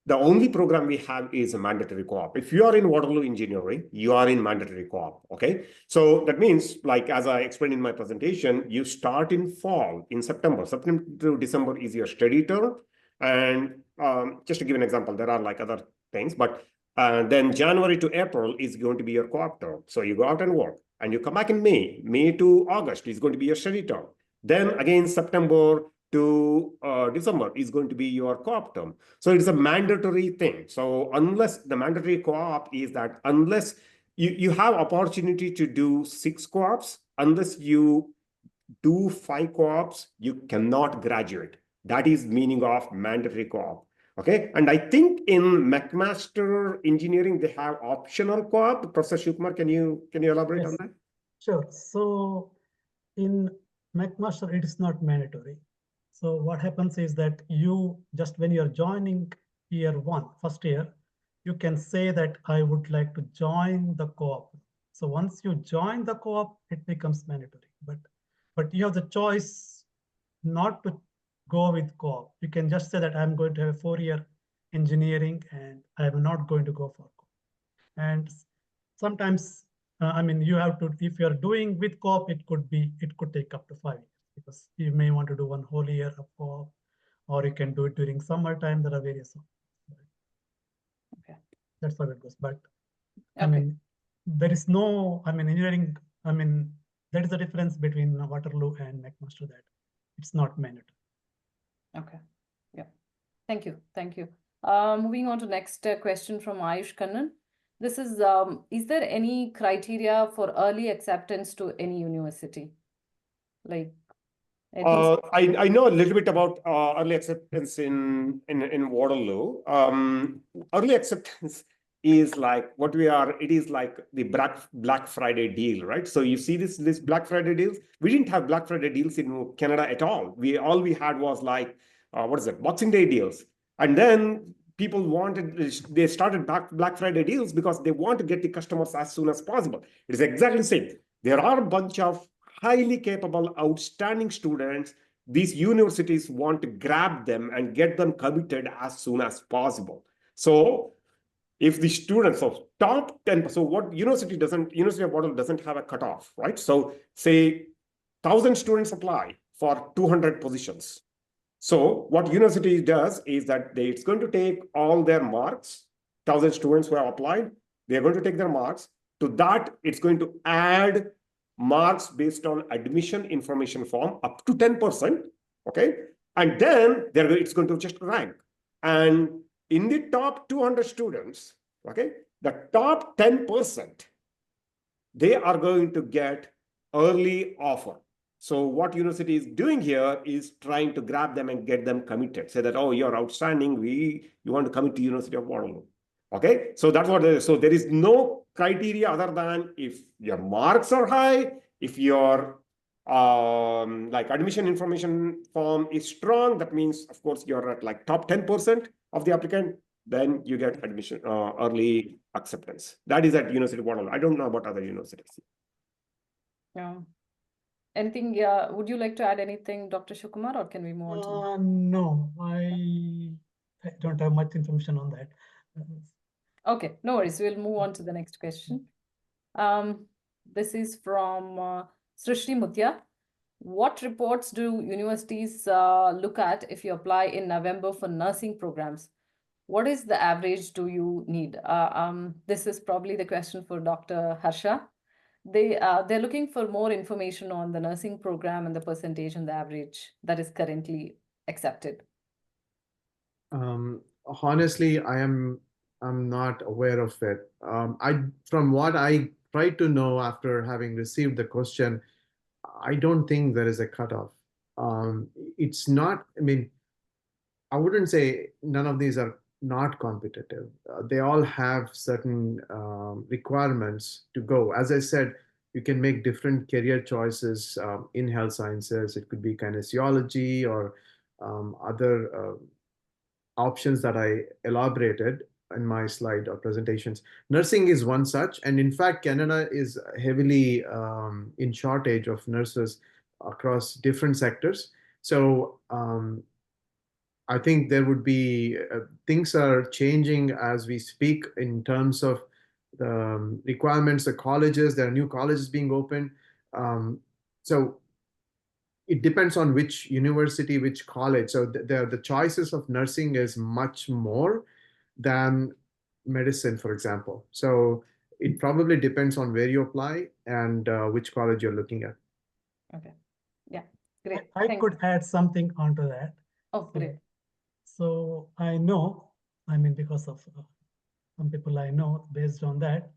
the only program we have is a mandatory co-op. If you are in Waterloo Engineering, you are in mandatory co-op, okay? So that means, like as I explained in my presentation, you start in fall, in September. September to December is your study term. And just to give an example, there are like other things, but then January to April is going to be your co-op term. So you go out and work, and you come back in May. May to August is going to be your study term. Then again, September to December is going to be your co-op term. So it's a mandatory thing. So unless the mandatory co-op is that unless you have opportunity to do 6 co-ops, unless you do 5 co-ops, you cannot graduate. That is meaning of mandatory co-op. Okay, and I think in McMaster Engineering they have optional co-op. Professor Shivkumar, can you elaborate on that? Sure. So in McMaster it is not mandatory. So what happens is that you just when you're joining year 1, first year, you can say that I would like to join the co-op. So once you join the co-op, it becomes mandatory. But you have the choice not to go with co-op. You can just say that I'm going to have a 4-year engineering and I'm not going to go for co-op. And sometimes, I mean, you have to, if you're doing with co-op, it could take up to 5 years because you may want to do 1 whole year of co-op, or you can do it during summertime. There are various options. Okay. That's how it goes. But I mean, there is no, I mean, engineering, I mean, that is the difference between Waterloo and McMaster, that it's not mandatory. Okay. Yeah. Thank you. Moving on to next question from Ayush Kannan. This is there any criteria for early acceptance to any university? Like, I know a little bit about early acceptance in Waterloo. Early acceptance is like what we are. It is like the Black Friday deal, right? So you see this Black Friday deals. We didn't have Black Friday deals in Canada at all. All we had was like what is it? Boxing Day deals. And then people they started Black Friday deals because they want to get the customers as soon as possible. It is exactly the same. There are a bunch of highly capable, outstanding students. These universities want to grab them and get them committed as soon as possible. So if the students of top 10, so what University of Waterloo doesn't have a cutoff, right? So say 1,000 students apply for 200 positions. So what university does is that it's going to take all their marks, 1,000 students who have applied, they're going to take their marks. To that, it's going to add marks based on admission information form up to 10%, okay? And then it's going to just rank. And in the top 200 students, okay, the top 10%, they are going to get early offer. So what university is doing here is trying to grab them and get them committed. Say that, oh, you're outstanding. You want to commit to University of Waterloo. Okay, so that's what it is. So there is no criteria other than if your marks are high, if your like admission information form is strong, that means, of course, you're at like top 10% of the applicant, then you get admission, early acceptance. That is at University of Waterloo. I don't know about other universities. Yeah. Anything, would you like to add anything, Dr. Shivkumar, or can we move on to? No, I don't have much information on that. Okay, no worries. We'll move on to the next question. This is from Srishti Muthia. What reports do universities look at if you apply in November for nursing programs? What is the average do you need? This is probably the question for Dr. Harsha. They're looking for more information on the nursing program and the percentage and the average that is currently accepted. Honestly, I'm not aware of it. From what I tried to know after having received the question, I don't think there is a cutoff. It's not, I mean, I wouldn't say none of these are not competitive. They all have certain requirements to go. As I said, you can make different career choices in health sciences. It could be kinesiology or other options that I elaborated in my slide or presentations. Nursing is one such, and in fact, Canada is heavily in shortage of nurses across different sectors. So I think there would be, things are changing as we speak in terms of the requirements of colleges. There are new colleges being opened. So it depends on which university, which college. So the choices of nursing is much more than medicine, for example. So it probably depends on where you apply and which college you're looking at. Okay. Yeah, great. I could add something onto that. Oh, great. So I know, I mean, because of some people I know, based on that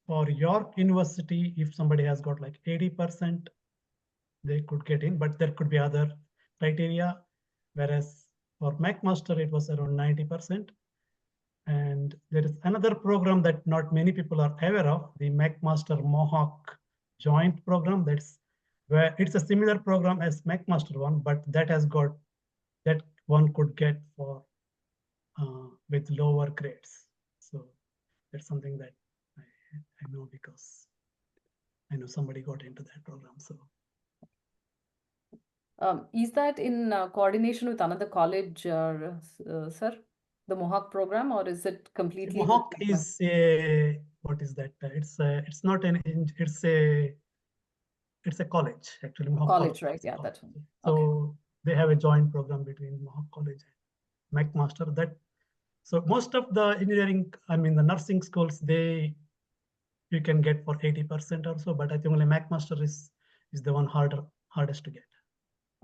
for York University, if somebody has got like 80%, they could get in, but there could be other criteria. Whereas for McMaster, it was around 90%. And there is another program that not many people are aware of, the McMaster Mohawk joint program. That's where it's a similar program as McMaster one, but that one could get for with lower grades. So that's something that I know because I know somebody got into that program. So is that in coordination with another college, sir? The Mohawk program, or is it completely? Mohawk is a, what is that? It's not an, it's a college actually. Mohawk college, right? Yeah, that's one. So they have a joint program between Mohawk College and McMaster. So most of the engineering, I mean the nursing schools, you can get for 80% or so, but I think only McMaster is the one hardest to get.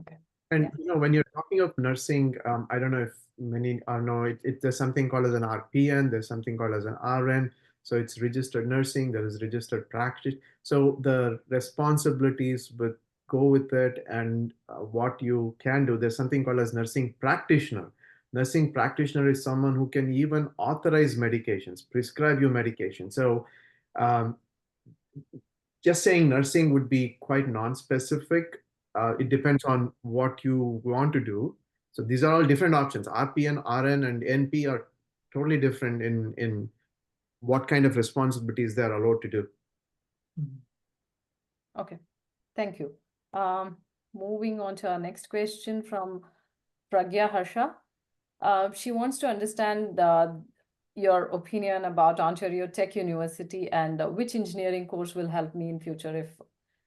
Okay. And when you're talking of nursing, I don't know if many know there's something called as an RPN, there's something called as an RN. So it's registered nursing, there is registered practice. So the responsibilities would go with it, and what you can do, there's something called as nursing practitioner. Nursing practitioner is someone who can even authorize medications, prescribe you medication. So just saying nursing would be quite non-specific. It depends on what you want to do. So these are all different options. RPN, RN, and NP are totally different in what kind of responsibilities they're allowed to do. Okay, thank you. Moving on to our next question from Pragya Harsha. She wants to understand your opinion about Ontario Tech University and which engineering course will help me in future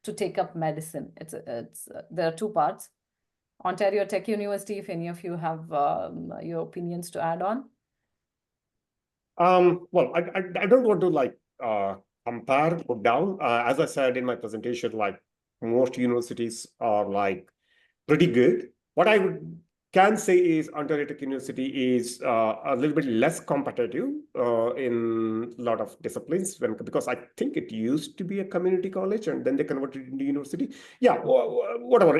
to take up medicine. There are two parts. Ontario Tech University, if any of you have your opinions to add on. Well, I don't want to like compare or down. As I said in my presentation, like most universities are like pretty good. What I can say is Ontario Tech University is a little bit less competitive in a lot of disciplines because I think it used to be a community college and then they converted it into university. Yeah, whatever.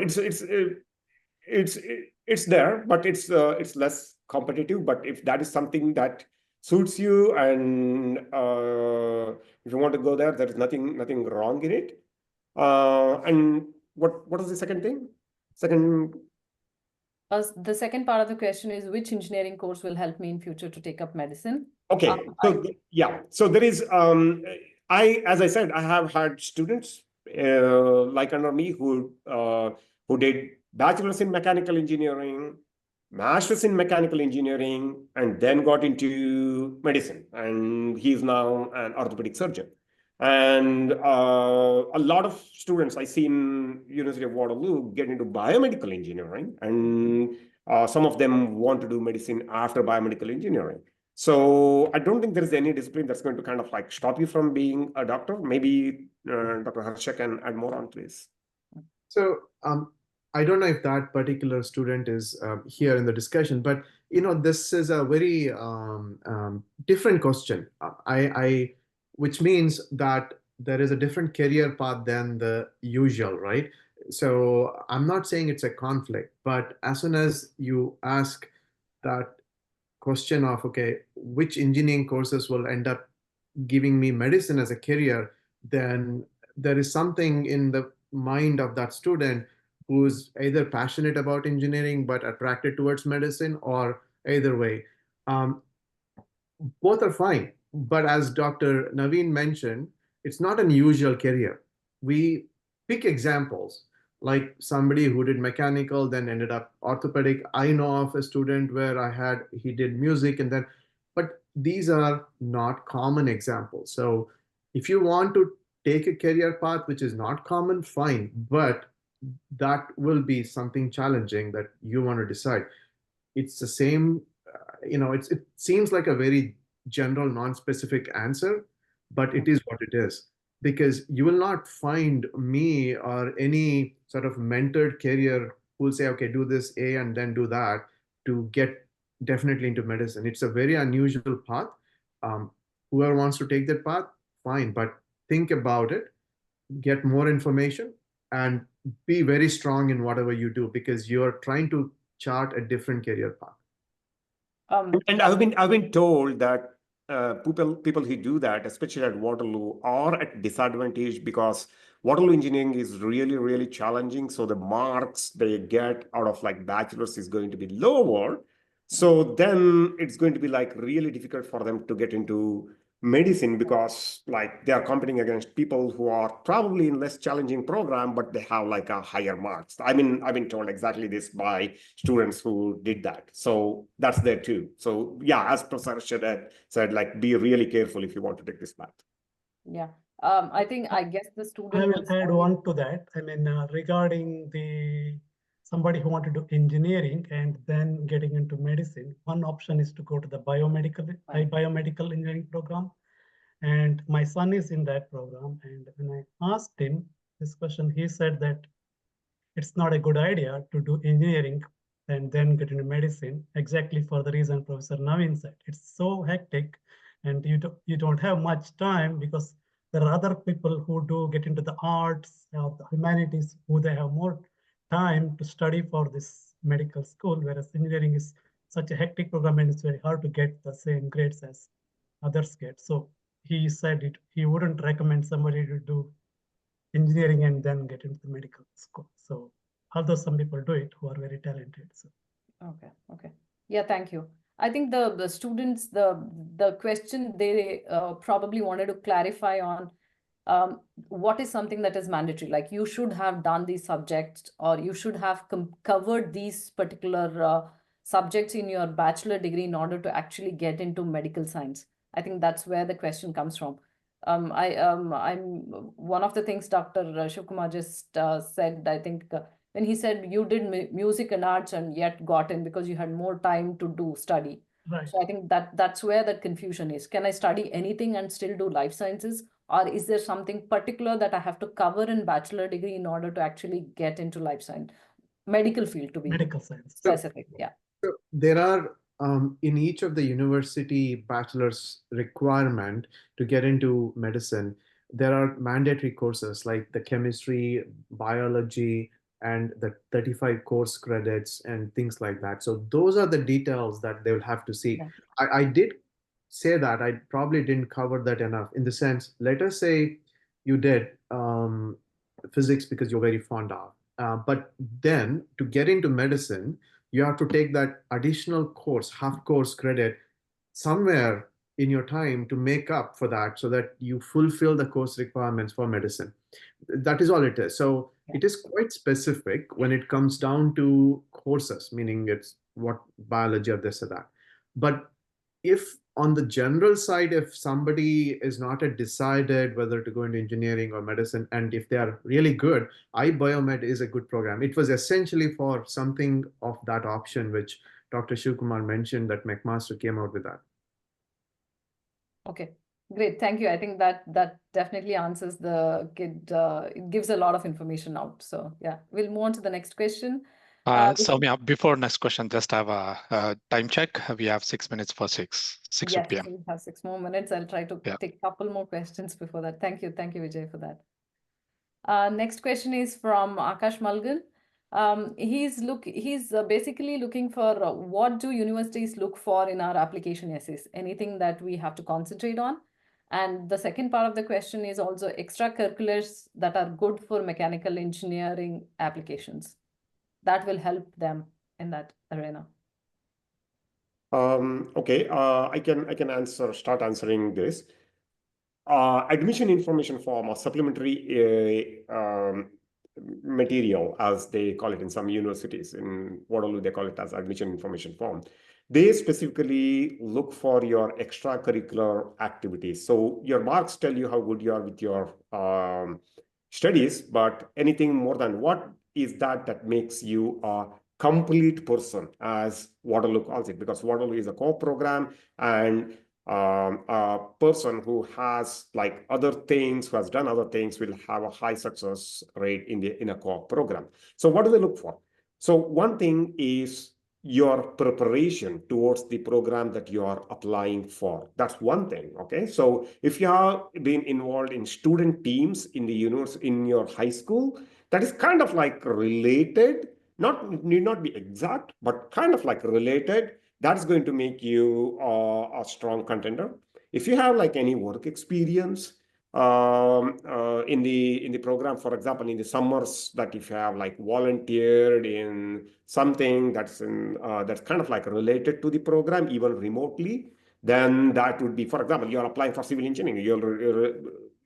It's there, but it's less competitive. But if that is something that suits you and if you want to go there, there is nothing wrong in it. And what is the second thing? The second part of the question is which engineering course will help me in future to take up medicine? Okay, so there is as I said, I have had students like under me who did bachelor's in mechanical engineering, master's in mechanical engineering, and then got into medicine, and he's now an orthopedic surgeon. And a lot of students I see in University of Waterloo get into biomedical engineering, and some of them want to do medicine after biomedical engineering. So I don't think there is any discipline that's going to kind of like stop you from being a doctor. Maybe Dr. Harsha can add more on to this. So I don't know if that particular student is here in the discussion, but this is a very different question. Which means that there is a different career path than the usual, right? So I'm not saying it's a conflict, but as soon as you ask that question of, okay, which engineering courses will end up giving me medicine as a career, then there is something in the mind of that student who's either passionate about engineering but attracted towards medicine, or either way. Both are fine. But as Dr. Naveen mentioned, it's not an usual career. We pick examples like somebody who did mechanical, then ended up orthopedic. I know of a student where he did music and then, but these are not common examples. So if you want to take a career path which is not common, fine, but that will be something challenging that you want to decide. It's the same, it seems like a very general, non-specific answer, but it is what it is. Because you will not find me or any sort of mentored career who will say, okay, do this A and then do that to get definitely into medicine. It's a very unusual path. Whoever wants to take that path, fine, but think about it, get more information, and be very strong in whatever you do because you're trying to chart a different career path. And I've been told that people who do that, especially at Waterloo, are at disadvantage because Waterloo engineering is really, really challenging. So the marks they get out of like bachelor's is going to be lower. So then it's going to be like really difficult for them to get into medicine because like they are competing against people who are probably in less challenging program, but they have like a higher marks. I mean, I've been told exactly this by students who did that. So that's there too. So yeah, as Professor said, like be really careful if you want to take this path. Yeah. I guess the student I will add on to that. I mean, regarding somebody who wanted to do engineering and then getting into medicine, one option is to go to the biomedical engineering program. And my son is in that program. And when I asked him this question, he said that it's not a good idea to do engineering and then get into medicine, exactly for the reason Professor Naveen said. It's so hectic and you don't have much time because there are other people who do get into the arts or the humanities who they have more time to study for this medical school, whereas engineering is such a hectic program and it's very hard to get the same grades as others get. So he said he wouldn't recommend somebody to do engineering and then get into the medical school. So although some people do it who are very talented. So Okay. Yeah, thank you. I think the students, the question they probably wanted to clarify on what is something that is mandatory, like you should have done these subjects or you should have covered these particular subjects in your bachelor degree in order to actually get into medical science. I think that's where the question comes from. I'm one of the things Dr. Shivkumar just said, I think when he said you did music and arts and yet got in because you had more time to do study. Right. So I think that's where the confusion is. Can I study anything and still do life sciences? Or is there something particular that I have to cover in bachelor degree in order to actually get into life science, medical field to be Medical science. specific? Yeah. So there are in each of the university bachelor's requirement to get into medicine, there are mandatory courses like the chemistry, biology, and the 35 course credits and things like that. So those are the details that they will have to see. Yeah. I did say that I probably didn't cover that enough in the sense, let us say you did physics because you're very fond of, but then to get into medicine, you have to take that additional course, half course credit somewhere in your time to make up for that so that you fulfill the course requirements for medicine. That is all it is. So it is quite specific when it comes down to courses, meaning it's what biology or this or that. But if on the general side, if somebody is not yet decided whether to go into engineering or medicine, and if they are really good, iBiomed is a good program. It was essentially for something of that option, which Dr. Shivkumar mentioned that McMaster came out with that. Okay, great. Thank you. I think that definitely answers the kid. It gives a lot of information out. So yeah, we'll move on to the next question. Soumya, before next question, just have a time check. We have 6 minutes for 6 yes, p.m. we have 6 more minutes. I'll try to take a couple more questions before that. Thank you, Vijay, for that. Next question is from Akash Malgan. He's basically looking for what do universities look for in our application essays? Anything that we have to concentrate on? And the second part of the question is also extracurriculars that are good for mechanical engineering applications that will help them in that arena. Okay, I can start answering this. Admission information form or supplementary material, as they call it in some universities. In Waterloo, they call it as admission information form. They specifically look for your extracurricular activities. So your marks tell you how good you are with your studies, but anything more than what is that makes you a complete person, as Waterloo calls it, because Waterloo is a core program, and a person who has like other things, who has done other things, will have a high success rate in a core program. So what do they look for? So one thing is your preparation towards the program that you are applying for. That's one thing. Okay, so if you have been involved in student teams in the university, in your high school, that is kind of like related, need not be exact, but kind of like related. That's going to make you a strong contender. If you have like any work experience in the program, for example, in the summers, that if you have like volunteered in something that's kind of like related to the program, even remotely, then that would be, for example, you're applying for civil engineering,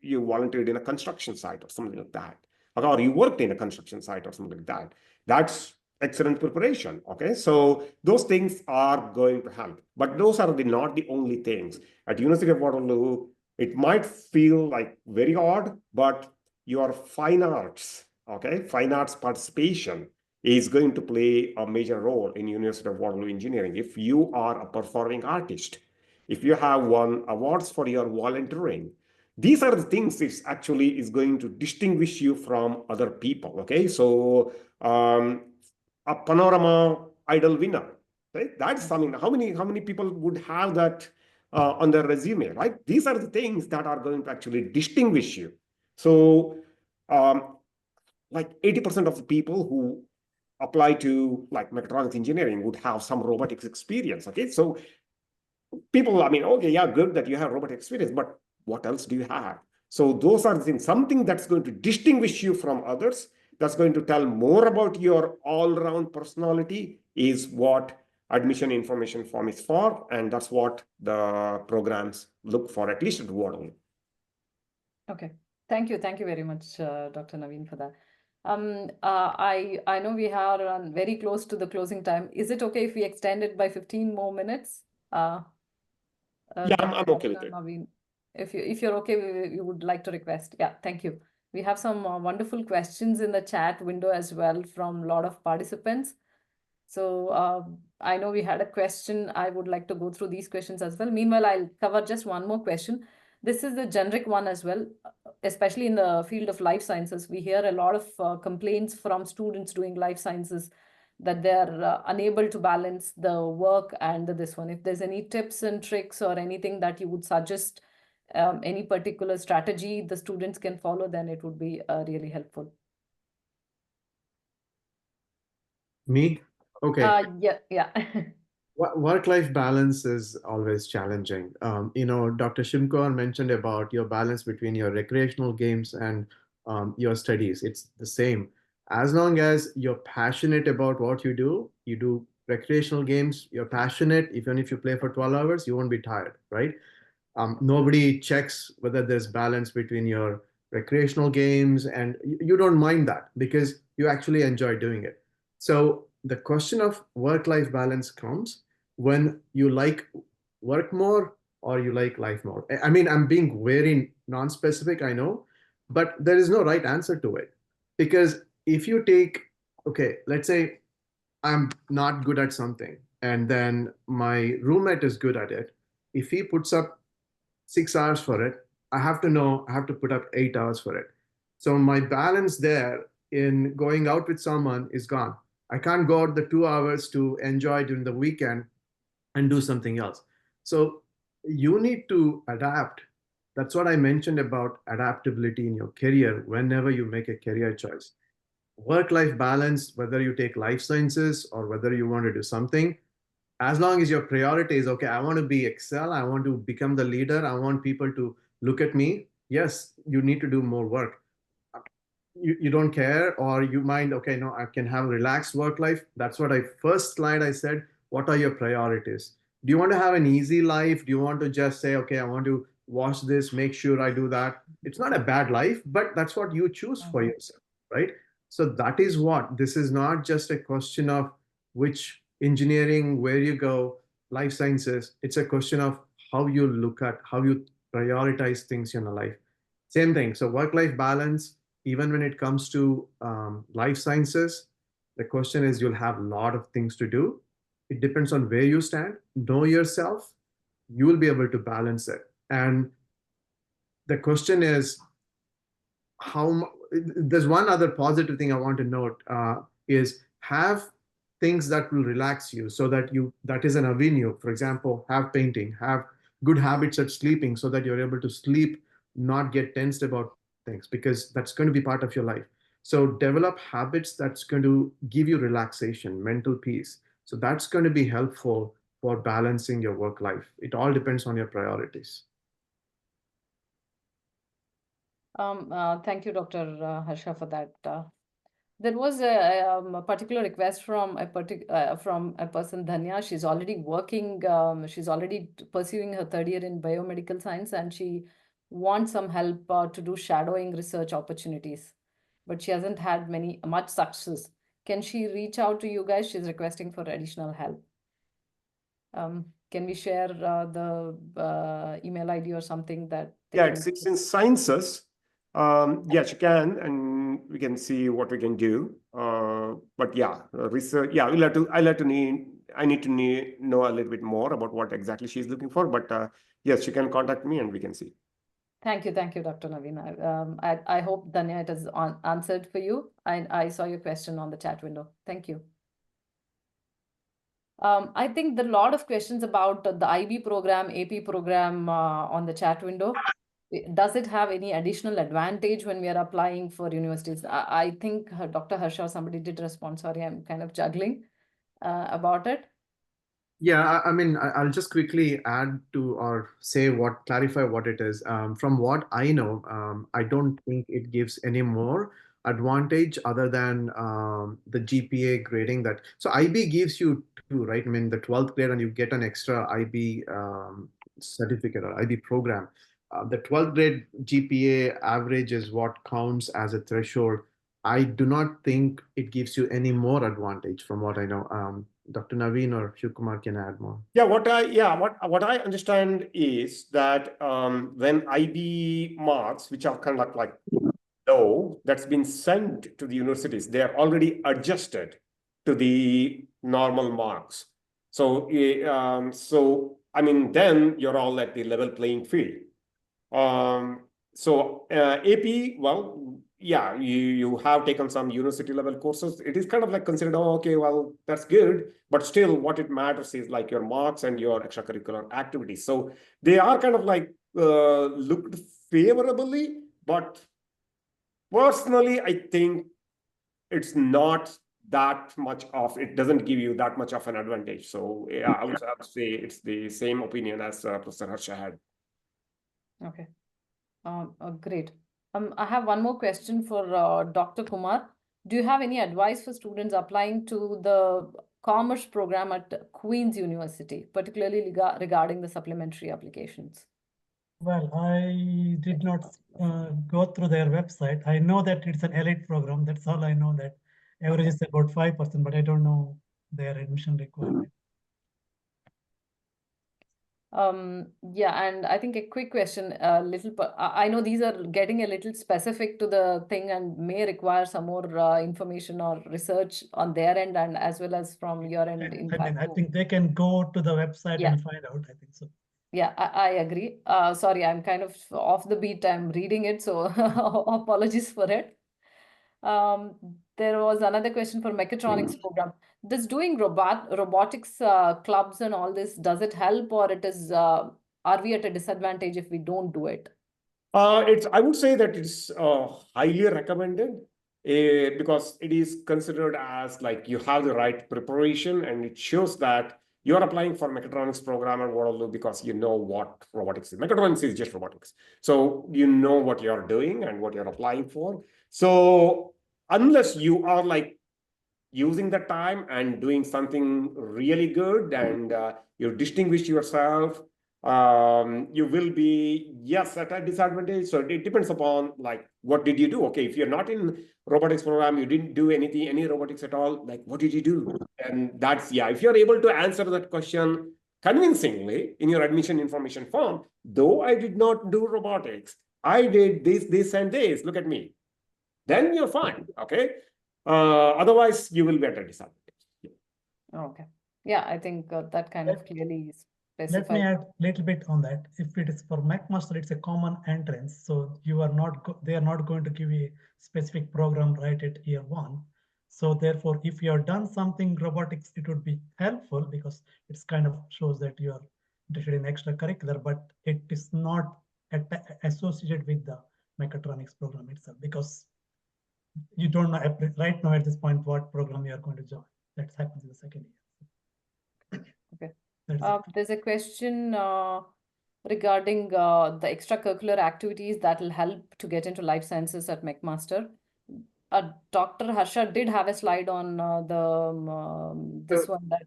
you volunteered in a construction site or something like that, or you worked in a construction site or something like that. That's excellent preparation. Okay, so those things are going to help, but those are not the only things. At University of Waterloo, it might feel like very odd, but your fine arts, okay, fine arts participation is going to play a major role in University of Waterloo engineering. If you are a performing artist, if you have won awards for your volunteering, these are the things that actually is going to distinguish you from other people. Okay, so a Panorama Idol winner, right? That's something. How many people would have that on their resume, right? These are the things that are going to actually distinguish you. So, like 80% of the people who apply to like mechatronics engineering would have some robotics experience. Okay, so people, I mean, okay, yeah, good that you have robotic experience, but what else do you have? So those are the things, something that's going to distinguish you from others. that's going to tell more about your all-round personality is what admission information form is for, and that's what the programs look for, at least at Waterloo. Okay, thank you very much, Dr. Naveen, for that. I know we are very close to the closing time. Is it okay if we extend it by 15 more minutes? Yeah, I'm okay with it. Naveen, if you're okay, we would like to request. Yeah, thank you. We have some wonderful questions in the chat window as well from a lot of participants. So I know we had a question. I would like to go through these questions as well. Meanwhile, I'll cover just one more question. This is the generic one as well, especially in the field of life sciences. We hear a lot of complaints from students doing life sciences that they're unable to balance the work and this one. If there's any tips and tricks or anything that you would suggest, any particular strategy the students can follow, then it would be really helpful. Me? Okay. Yeah. Work-life balance is always challenging. Dr. Shimkor mentioned about your balance between your recreational games and your studies. It's the same. As long as you're passionate about what you do recreational games, you're passionate, even if you play for 12 hours, you won't be tired, right? Nobody checks whether there's balance between your recreational games, and you don't mind that because you actually enjoy doing it. So the question of work-life balance comes when you like work more or you like life more. I mean, I'm being very non-specific, I know, but there is no right answer to it. Because if you take, okay, let's say I'm not good at something and then my roommate is good at it. If he puts up 6 hours for it, I have to put up 8 hours for it. So my balance there in going out with someone is gone. I can't go out the 2 hours to enjoy during the weekend and do something else. So you need to adapt. That's what I mentioned about adaptability in your career whenever you make a career choice. Work-life balance, whether you take life sciences or whether you want to do something, as long as your priority is, okay, I want to be excel, I want to become the leader, I want people to look at me, yes, you need to do more work. You don't care, or you mind, okay, no, I can have a relaxed work life. That's what first slide I said, what are your priorities? Do you want to have an easy life? Do you want to just say, okay, I want to watch this, make sure I do that? It's not a bad life, but that's what you choose for yourself, right? So that is what, this is not just a question of which engineering, where you go, life sciences. It's a question of how you look at, how you prioritize things in your life. Same thing. So work-life balance, even when it comes to life sciences, the question is you'll have a lot of things to do. It depends on where you stand. Know yourself. You will be able to balance it. And the question is, there's one other positive thing I want to note is have things that will relax you so that that is an avenue. For example, have painting, have good habits at sleeping so that you're able to sleep, not get tensed about things, because that's going to be part of your life. So develop habits that's going to give you relaxation, mental peace. So that's going to be helpful for balancing your work life. It all depends on your priorities. Thank you, Dr. Harsha, for that. There was a particular request from a person, Dhanya. She's already working, she's already pursuing her third year in biomedical science, and she wants some help to do shadowing research opportunities, but she hasn't had much success. Can she reach out to you guys? She's requesting for additional help. Can we share the email ID or something that? Yeah, it's in sciences. Yes, you can, and we can see what we can do. But yeah, research. Yeah, I need to know a little bit more about what exactly she's looking for. But yes, she can contact me, and we can see. Thank you, Dr. Naveen. I hope, Dhanya, it has answered for you. I saw your question on the chat window. Thank you. I think there are a lot of questions about the IB program, AP program on the chat window. Does it have any additional advantage when we are applying for universities? I think Dr. Harsha or somebody did respond. Sorry, I'm kind of juggling about it. Yeah, I mean, I'll just quickly add to or clarify what it is. From what I know, I don't think it gives any more. advantage other than the GPA grading that. So IB gives you two, right? I mean, the 12th grade and you get an extra IB certificate or IB program. The 12th grade GPA average is what counts as a threshold. I do not think it gives you any more advantage from what I know. Dr. Naveen or Shivkumar can add more. Yeah, what I understand is that when IB marks, which are kind of like low, that's been sent to the universities, they are already adjusted to the normal marks. So, I mean, then you're all at the level playing field. AP, well, yeah, you have taken some university level courses. It is kind of like considered, oh, okay, well, that's good. But still, what it matters is like your marks and your extracurricular activities. So they are kind of like looked favorably, but personally, I think it's not that much of, it doesn't give you that much of an advantage. So yeah, I would say it's the same opinion as Professor Harsha had. Okay. Great. I have one more question for Dr. Kumar. Do you have any advice for students applying to the commerce program at Queen's University, particularly regarding the supplementary applications? Well, I did not go through their website. I know that it's an elite program. That's all I know, that average is about 5%, but I don't know their admission requirement. Yeah, and I think a quick question, I know these are getting a little specific to the thing and may require some more information or research on their end and as well as from your end. I think they can go to the website and find out, I think so. Yeah, I agree. Sorry, I'm kind of off the beat. I'm reading it, so apologies for it. There was another question for mechatronics program. Does doing robotics clubs and all this, does it help, or it is are we at a disadvantage if we don't do it? I would say that it's highly recommended because it is considered as like you have the right preparation, and it shows that you're applying for mechatronics program at Waterloo because you know what robotics is. Mechatronics is just robotics. So you know what you're doing and what you're applying for. So unless you are like using the time and doing something really good and you distinguish yourself, you will be, yes, at a disadvantage. So it depends upon like, what did you do? Okay, if you're not in robotics program, you didn't do any robotics at all, like what did you do? And that's, yeah, if you're able to answer that question convincingly in your admission information form, though I did not do robotics, I did this and this, look at me, then you're fine, okay? Otherwise, you will be at a disadvantage. Okay. Yeah, I think that kind of clearly specifies. Let me add a little bit on that. If it is for McMaster, it's a common entrance. So you are not, they are not going to give you a specific program right at year one. So therefore, if you have done something robotics, it would be helpful because it's kind of shows that you are interested in extracurricular, but it is not associated with the mechatronics program itself because you don't know right now at this point what program you are going to join. That happens in the second year. Okay. There's a question regarding the extracurricular activities that will help to get into life sciences at McMaster. Dr. Harsha did have a slide on this one that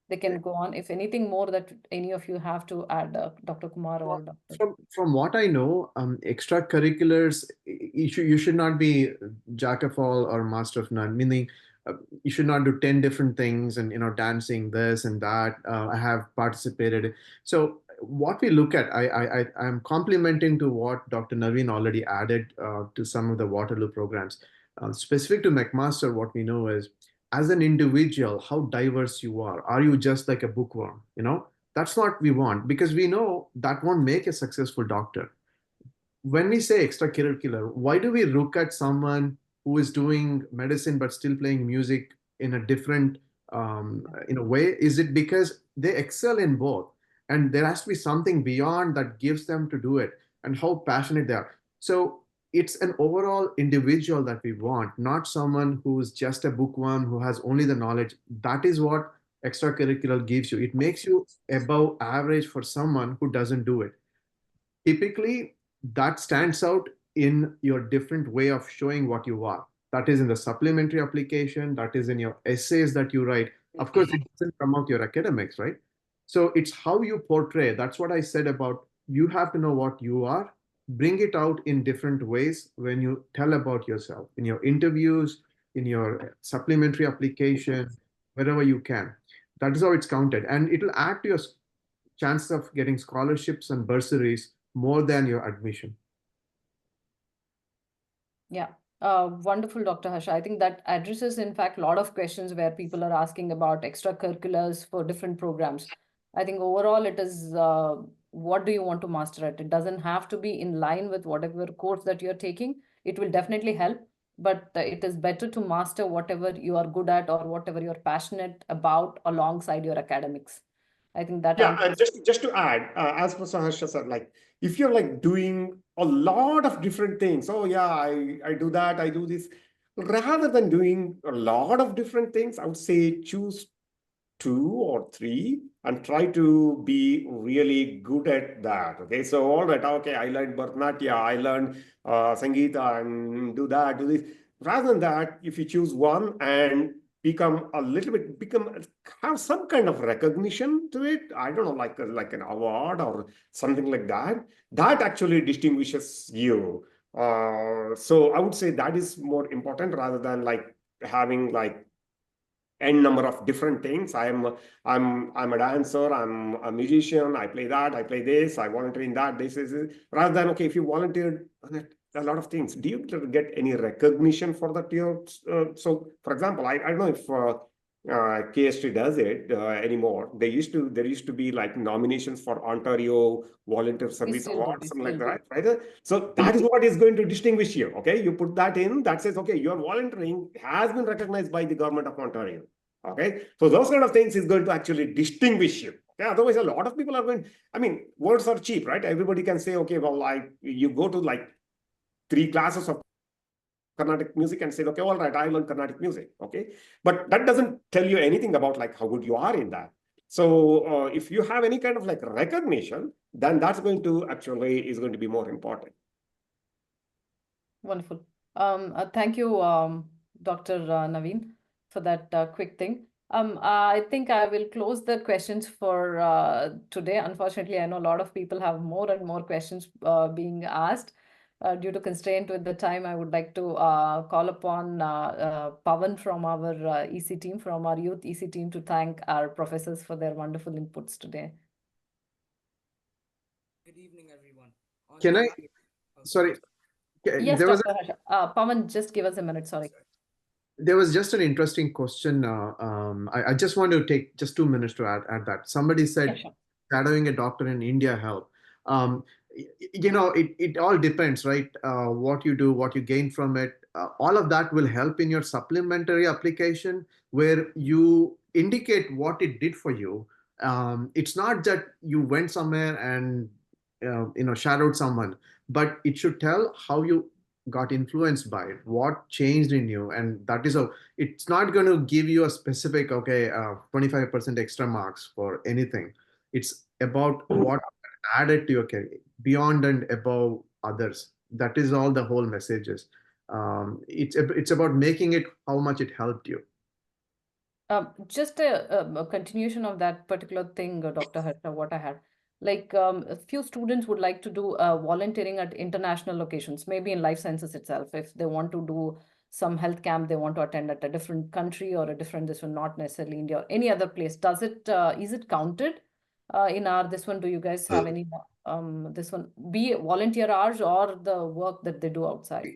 they can go on. If anything more that any of you have to add, Dr. Kumar or Dr. From what I know, extracurriculars, you should not be jack of all or master of none, meaning you should not do 10 different things and, dancing this and that. I have participated. So what we look at, I'm complimenting to what Dr. Naveen already added to some of the Waterloo programs. Specific to McMaster, what we know is, as an individual, how diverse you are. Are you just like a bookworm? That's not we want, because we know that won't make a successful doctor. When we say extracurricular, why do we look at someone who is doing medicine but still playing music in a different way? Is it because they excel in both, and there has to be something beyond that gives them to do it, and how passionate they are? So it's an overall individual that we want, not someone who's just a bookworm who has only the knowledge. That is what extracurricular gives you. It makes you above average for someone who doesn't do it. Typically, that stands out in your different way of showing what you are. that is in the supplementary application, that is in your essays that you write. Of course, it doesn't come out your academics, right? So it's how you portray. That's what I said about you have to know what you are, bring it out in different ways when you tell about yourself, in your interviews, in your supplementary application, wherever you can. That is how it's counted. And it'll add to your chances of getting scholarships and bursaries more than your admission. Yeah, wonderful, Dr. Harsha. I think that addresses, in fact, a lot of questions where people are asking about extracurriculars for different programs. I think overall it is what do you want to master it? It doesn't have to be in line with whatever course that you're taking. It will definitely help, but it is better to master whatever you are good at or whatever you're passionate about alongside your academics. I think that Yeah, and just to add, as Professor Harsha said, like if you're like doing a lot of different things, oh yeah, I do that, I do this, rather than doing a lot of different things, I would say choose 2 or 3 and try to be really good at that. Okay, so all right, okay, I learned Bharatanatyam, I learned Sangeeta, and do that, do this. Rather than that, if you choose one and have some kind of recognition to it, I don't know, like an award or something like that, that actually distinguishes you. So I would say that is more important rather than like having like n number of different things. I'm a dancer, I'm a musician, I play that, I play this, I volunteer in that, this is rather than, okay, if you volunteered a lot of things, do you get any recognition for that? So for example, I don't know if KST does it anymore. There used to be like nominations for Ontario Volunteer Service Award, something like that, right? So that is what is going to distinguish you. Okay, you put that in, that says, okay, your volunteering has been recognized by the government of Ontario. Okay, so those kind of things is going to actually distinguish you. Okay, otherwise a lot of people are going, I mean, words are cheap, right? Everybody can say, okay, well, like you go to like 3 classes of Carnatic music and say, okay, all right, I learned Carnatic music, okay? But that doesn't tell you anything about like how good you are in that. So if you have any kind of like recognition, then that's going to actually is going to be more important. Wonderful. Thank you, Dr. Naveen, for that quick thing. I think I will close the questions for today. Unfortunately, I know a lot of people have more and more questions being asked. Due to constraint with the time, I would like to call upon Pawan from our EC team, from our youth EC team, to thank our professors for their wonderful inputs today. Good evening, everyone. Can I, sorry. Yes, there was Dr. Harsha. Pawan, just give us a minute, sorry. There was just an interesting question. I just want to take just 2 minutes to add that. Somebody said, Yeah, sure. shadowing a doctor in India help. It all depends, right? What you do, what you gain from it, all of that will help in your supplementary application where you indicate what it did for you. It's not that you went somewhere and shadowed someone, but it should tell how you got influenced by it, what changed in you, and that is it's not going to give you a specific 25% extra marks for anything. It's about what added to your career beyond and above others. That is all the whole message is. It's about making it how much it helped you. Just a continuation of that particular thing, Dr. Harsha, what I had. Like a few students would like to do volunteering at international locations, maybe in life sciences itself. If they want to do some health camp, they want to attend at a different country or a different, this one, not necessarily India or any other place. Is it counted in our, this one? Do you guys have any, this one, be volunteer hours or the work that they do outside?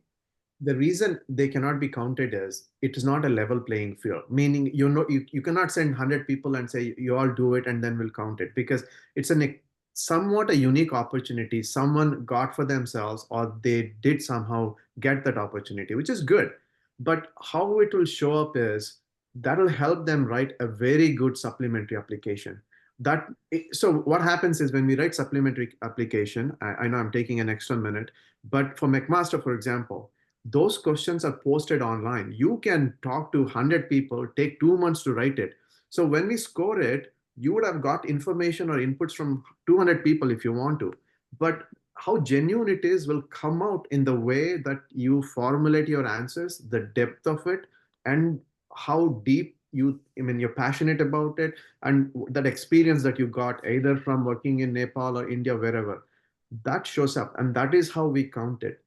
The reason they cannot be counted is it is not a level playing field, meaning you cannot send 100 people and say you all do it and then we'll count it, because it's somewhat a unique opportunity someone got for themselves, or they did somehow get that opportunity, which is good. But how it will show up is that will help them write a very good supplementary application. So what happens is when we write supplementary application, I know I'm taking an extra minute, but for McMaster, for example, those questions are posted online. You can talk to 100 people, take 2 months to write it. So when we score it, you would have got information or inputs from 200 people if you want to. But how genuine it is will come out in the way that you formulate your answers, the depth of it, and how deep you're passionate about it, and that experience that you got either from working in Nepal or India, wherever, that shows up, and that is how we count it.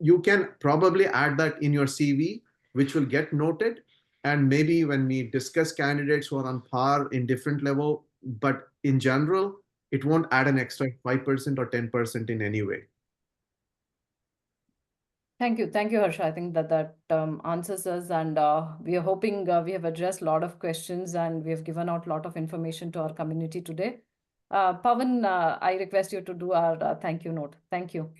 You can probably add that in your CV, which will get noted, and maybe when we discuss candidates who are on par in different level, but in general, it won't add an extra 5% or 10% in any way. Thank you, Harsha. I think that answers us, and we are hoping we have addressed a lot of questions and we have given out a lot of information to our community today. Pawan, I request you to do our thank you note. Thank you.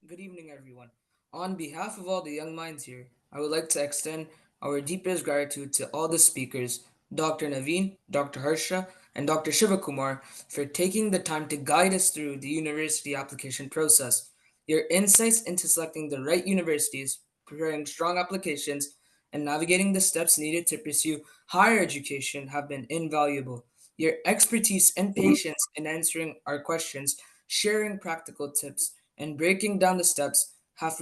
Good evening, everyone. On behalf of all the young minds here, I would like to extend our deepest gratitude to all the speakers, Dr. Naveen, Dr. Harsha, and Dr. Shivakumar, for taking the time to guide us through the university application process. Your insights into selecting the right universities, preparing strong applications, and navigating the steps needed to pursue higher education have been invaluable. Your expertise and patience in answering our questions, sharing practical tips, and breaking down the steps have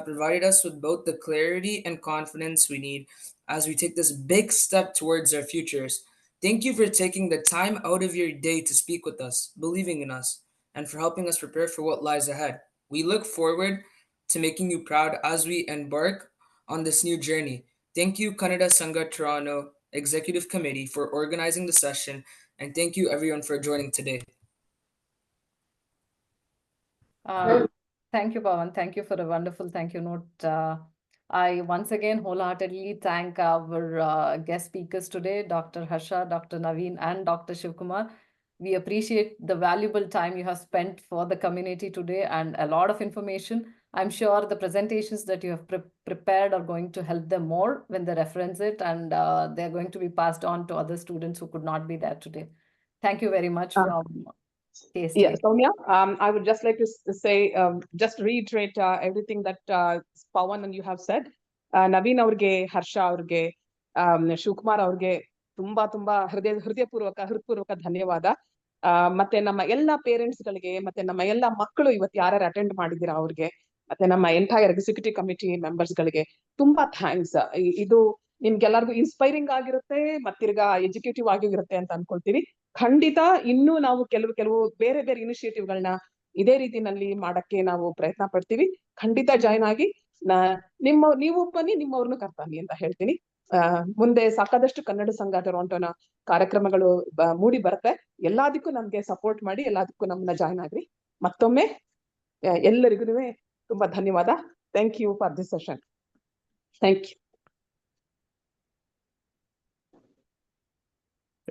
provided us with both the clarity and confidence we need as we take this big step towards our futures. Thank you for taking the time out of your day to speak with us, believing in us, and for helping us prepare for what lies ahead. We look forward to making you proud as we embark on this new journey. Thank you, Kannada Sangha Toronto Executive Committee, for organizing the session, and thank you everyone for joining today. Thank you, Pawan. Thank you for a wonderful thank you note. I once again wholeheartedly thank our guest speakers today, Dr. Harsha, Dr. Naveen, and Dr. Shivkumar. We appreciate the valuable time you have spent for the community today and a lot of information. I'm sure the presentations that you have prepared are going to help them more when they reference it, and they're going to be passed on to other students who could not be there today. Thank you very much from KST. Yeah, Soumya, I would just like to say, just reiterate everything that Pawan and you have said. Naveen aurge, Harsha aurge, Shivkumar aurge, ತುಂಬಾ ಹೃದಯಪೂರ್ವಕ ಧನ್ಯವಾದ. ಮತ್ತೆ ನಮ್ಮ ಎಲ್ಲಾ parents ಗಳಿಗೆ, ಮತ್ತೆ ನಮ್ಮ ಎಲ್ಲಾ ಮಕ್ಕಳು ಇವತ್ತು ಯಾರು ಅಟೆಂಡ್ ಮಾಡಿದ್ದೀರಾ ಅವ್ರಿಗೆ, ಮತ್ತೆ ನಮ್ಮ ಎಂಟೈರ್ ಎಕ್ಸಿಕ್ಯೂಟಿವ್ ಕಮಿಟಿ ಮೆಂಬರ್ಸ್ ಗಳಿಗೆ ತುಂಬಾ ಥ್ಯಾಂಕ್ಸ್. ಇದು ನಿಮ್ಗೆಲ್ಲರಿಗೂ ಇನ್ಸ್ಪೈರಿಂಗ್ ಆಗಿರುತ್ತೆ, ಮತ್ತಿರ್ಗಾ ಎಜುಕೇಟಿವ್ ಆಗಿರುತ್ತೆ ಅಂತ ಅನ್ಕೊಳ್ತೀವಿ. ಖಂಡಿತ ಇನ್ನೂ ನಾವು ಕೆಲವು ಬೇರೆ ಇನಿಷಿಯೇಟಿವ್ ಗಳನ್ನ ಇದೇ ರೀತಿನಲ್ಲಿ ಮಾಡಕ್ಕೆ ನಾವು ಪ್ರಯತ್ನ ಪಡ್ತೀವಿ. ಖಂಡಿತ ಜಾಯ್ನ್ ಆಗಿ ನೀವು ಬನ್ನಿ, ನಿಮ್ಮವ್ರನ್ನು ಕರ್ತಾನಿ ಅಂತ ಹೇಳ್ತೀನಿ. ಮುಂದೆ ಸಾಕಾದಷ್ಟು ಕನ್ನಡ ಸಂಘ ಟೊರಾಂಟೋನ ಕಾರ್ಯಕ್ರಮಗಳು ಮೂಡಿ ಬರುತ್ತೆ. ಎಲ್ಲದಕ್ಕೂ ನಮ್ಗೆ ಸಪೋರ್ಟ್ ಮಾಡಿ, ಎಲ್ಲದಕ್ಕೂ ನಮ್ಮನ್ನ ಜಾಯ್ನ್ ಆಗ್ರಿ. ಮತ್ತೊಮ್ಮೆ ಎಲ್ಲರಿಗೂ ತುಂಬಾ ಧನ್ಯವಾದ. Thank you for this session. Thank you.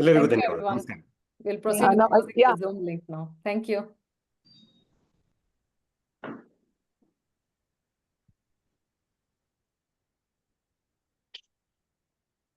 ಎಲ್ಲರಿಗೂ ಧನ್ಯವಾದ. We'll proceed with the Zoom link now. Thank you.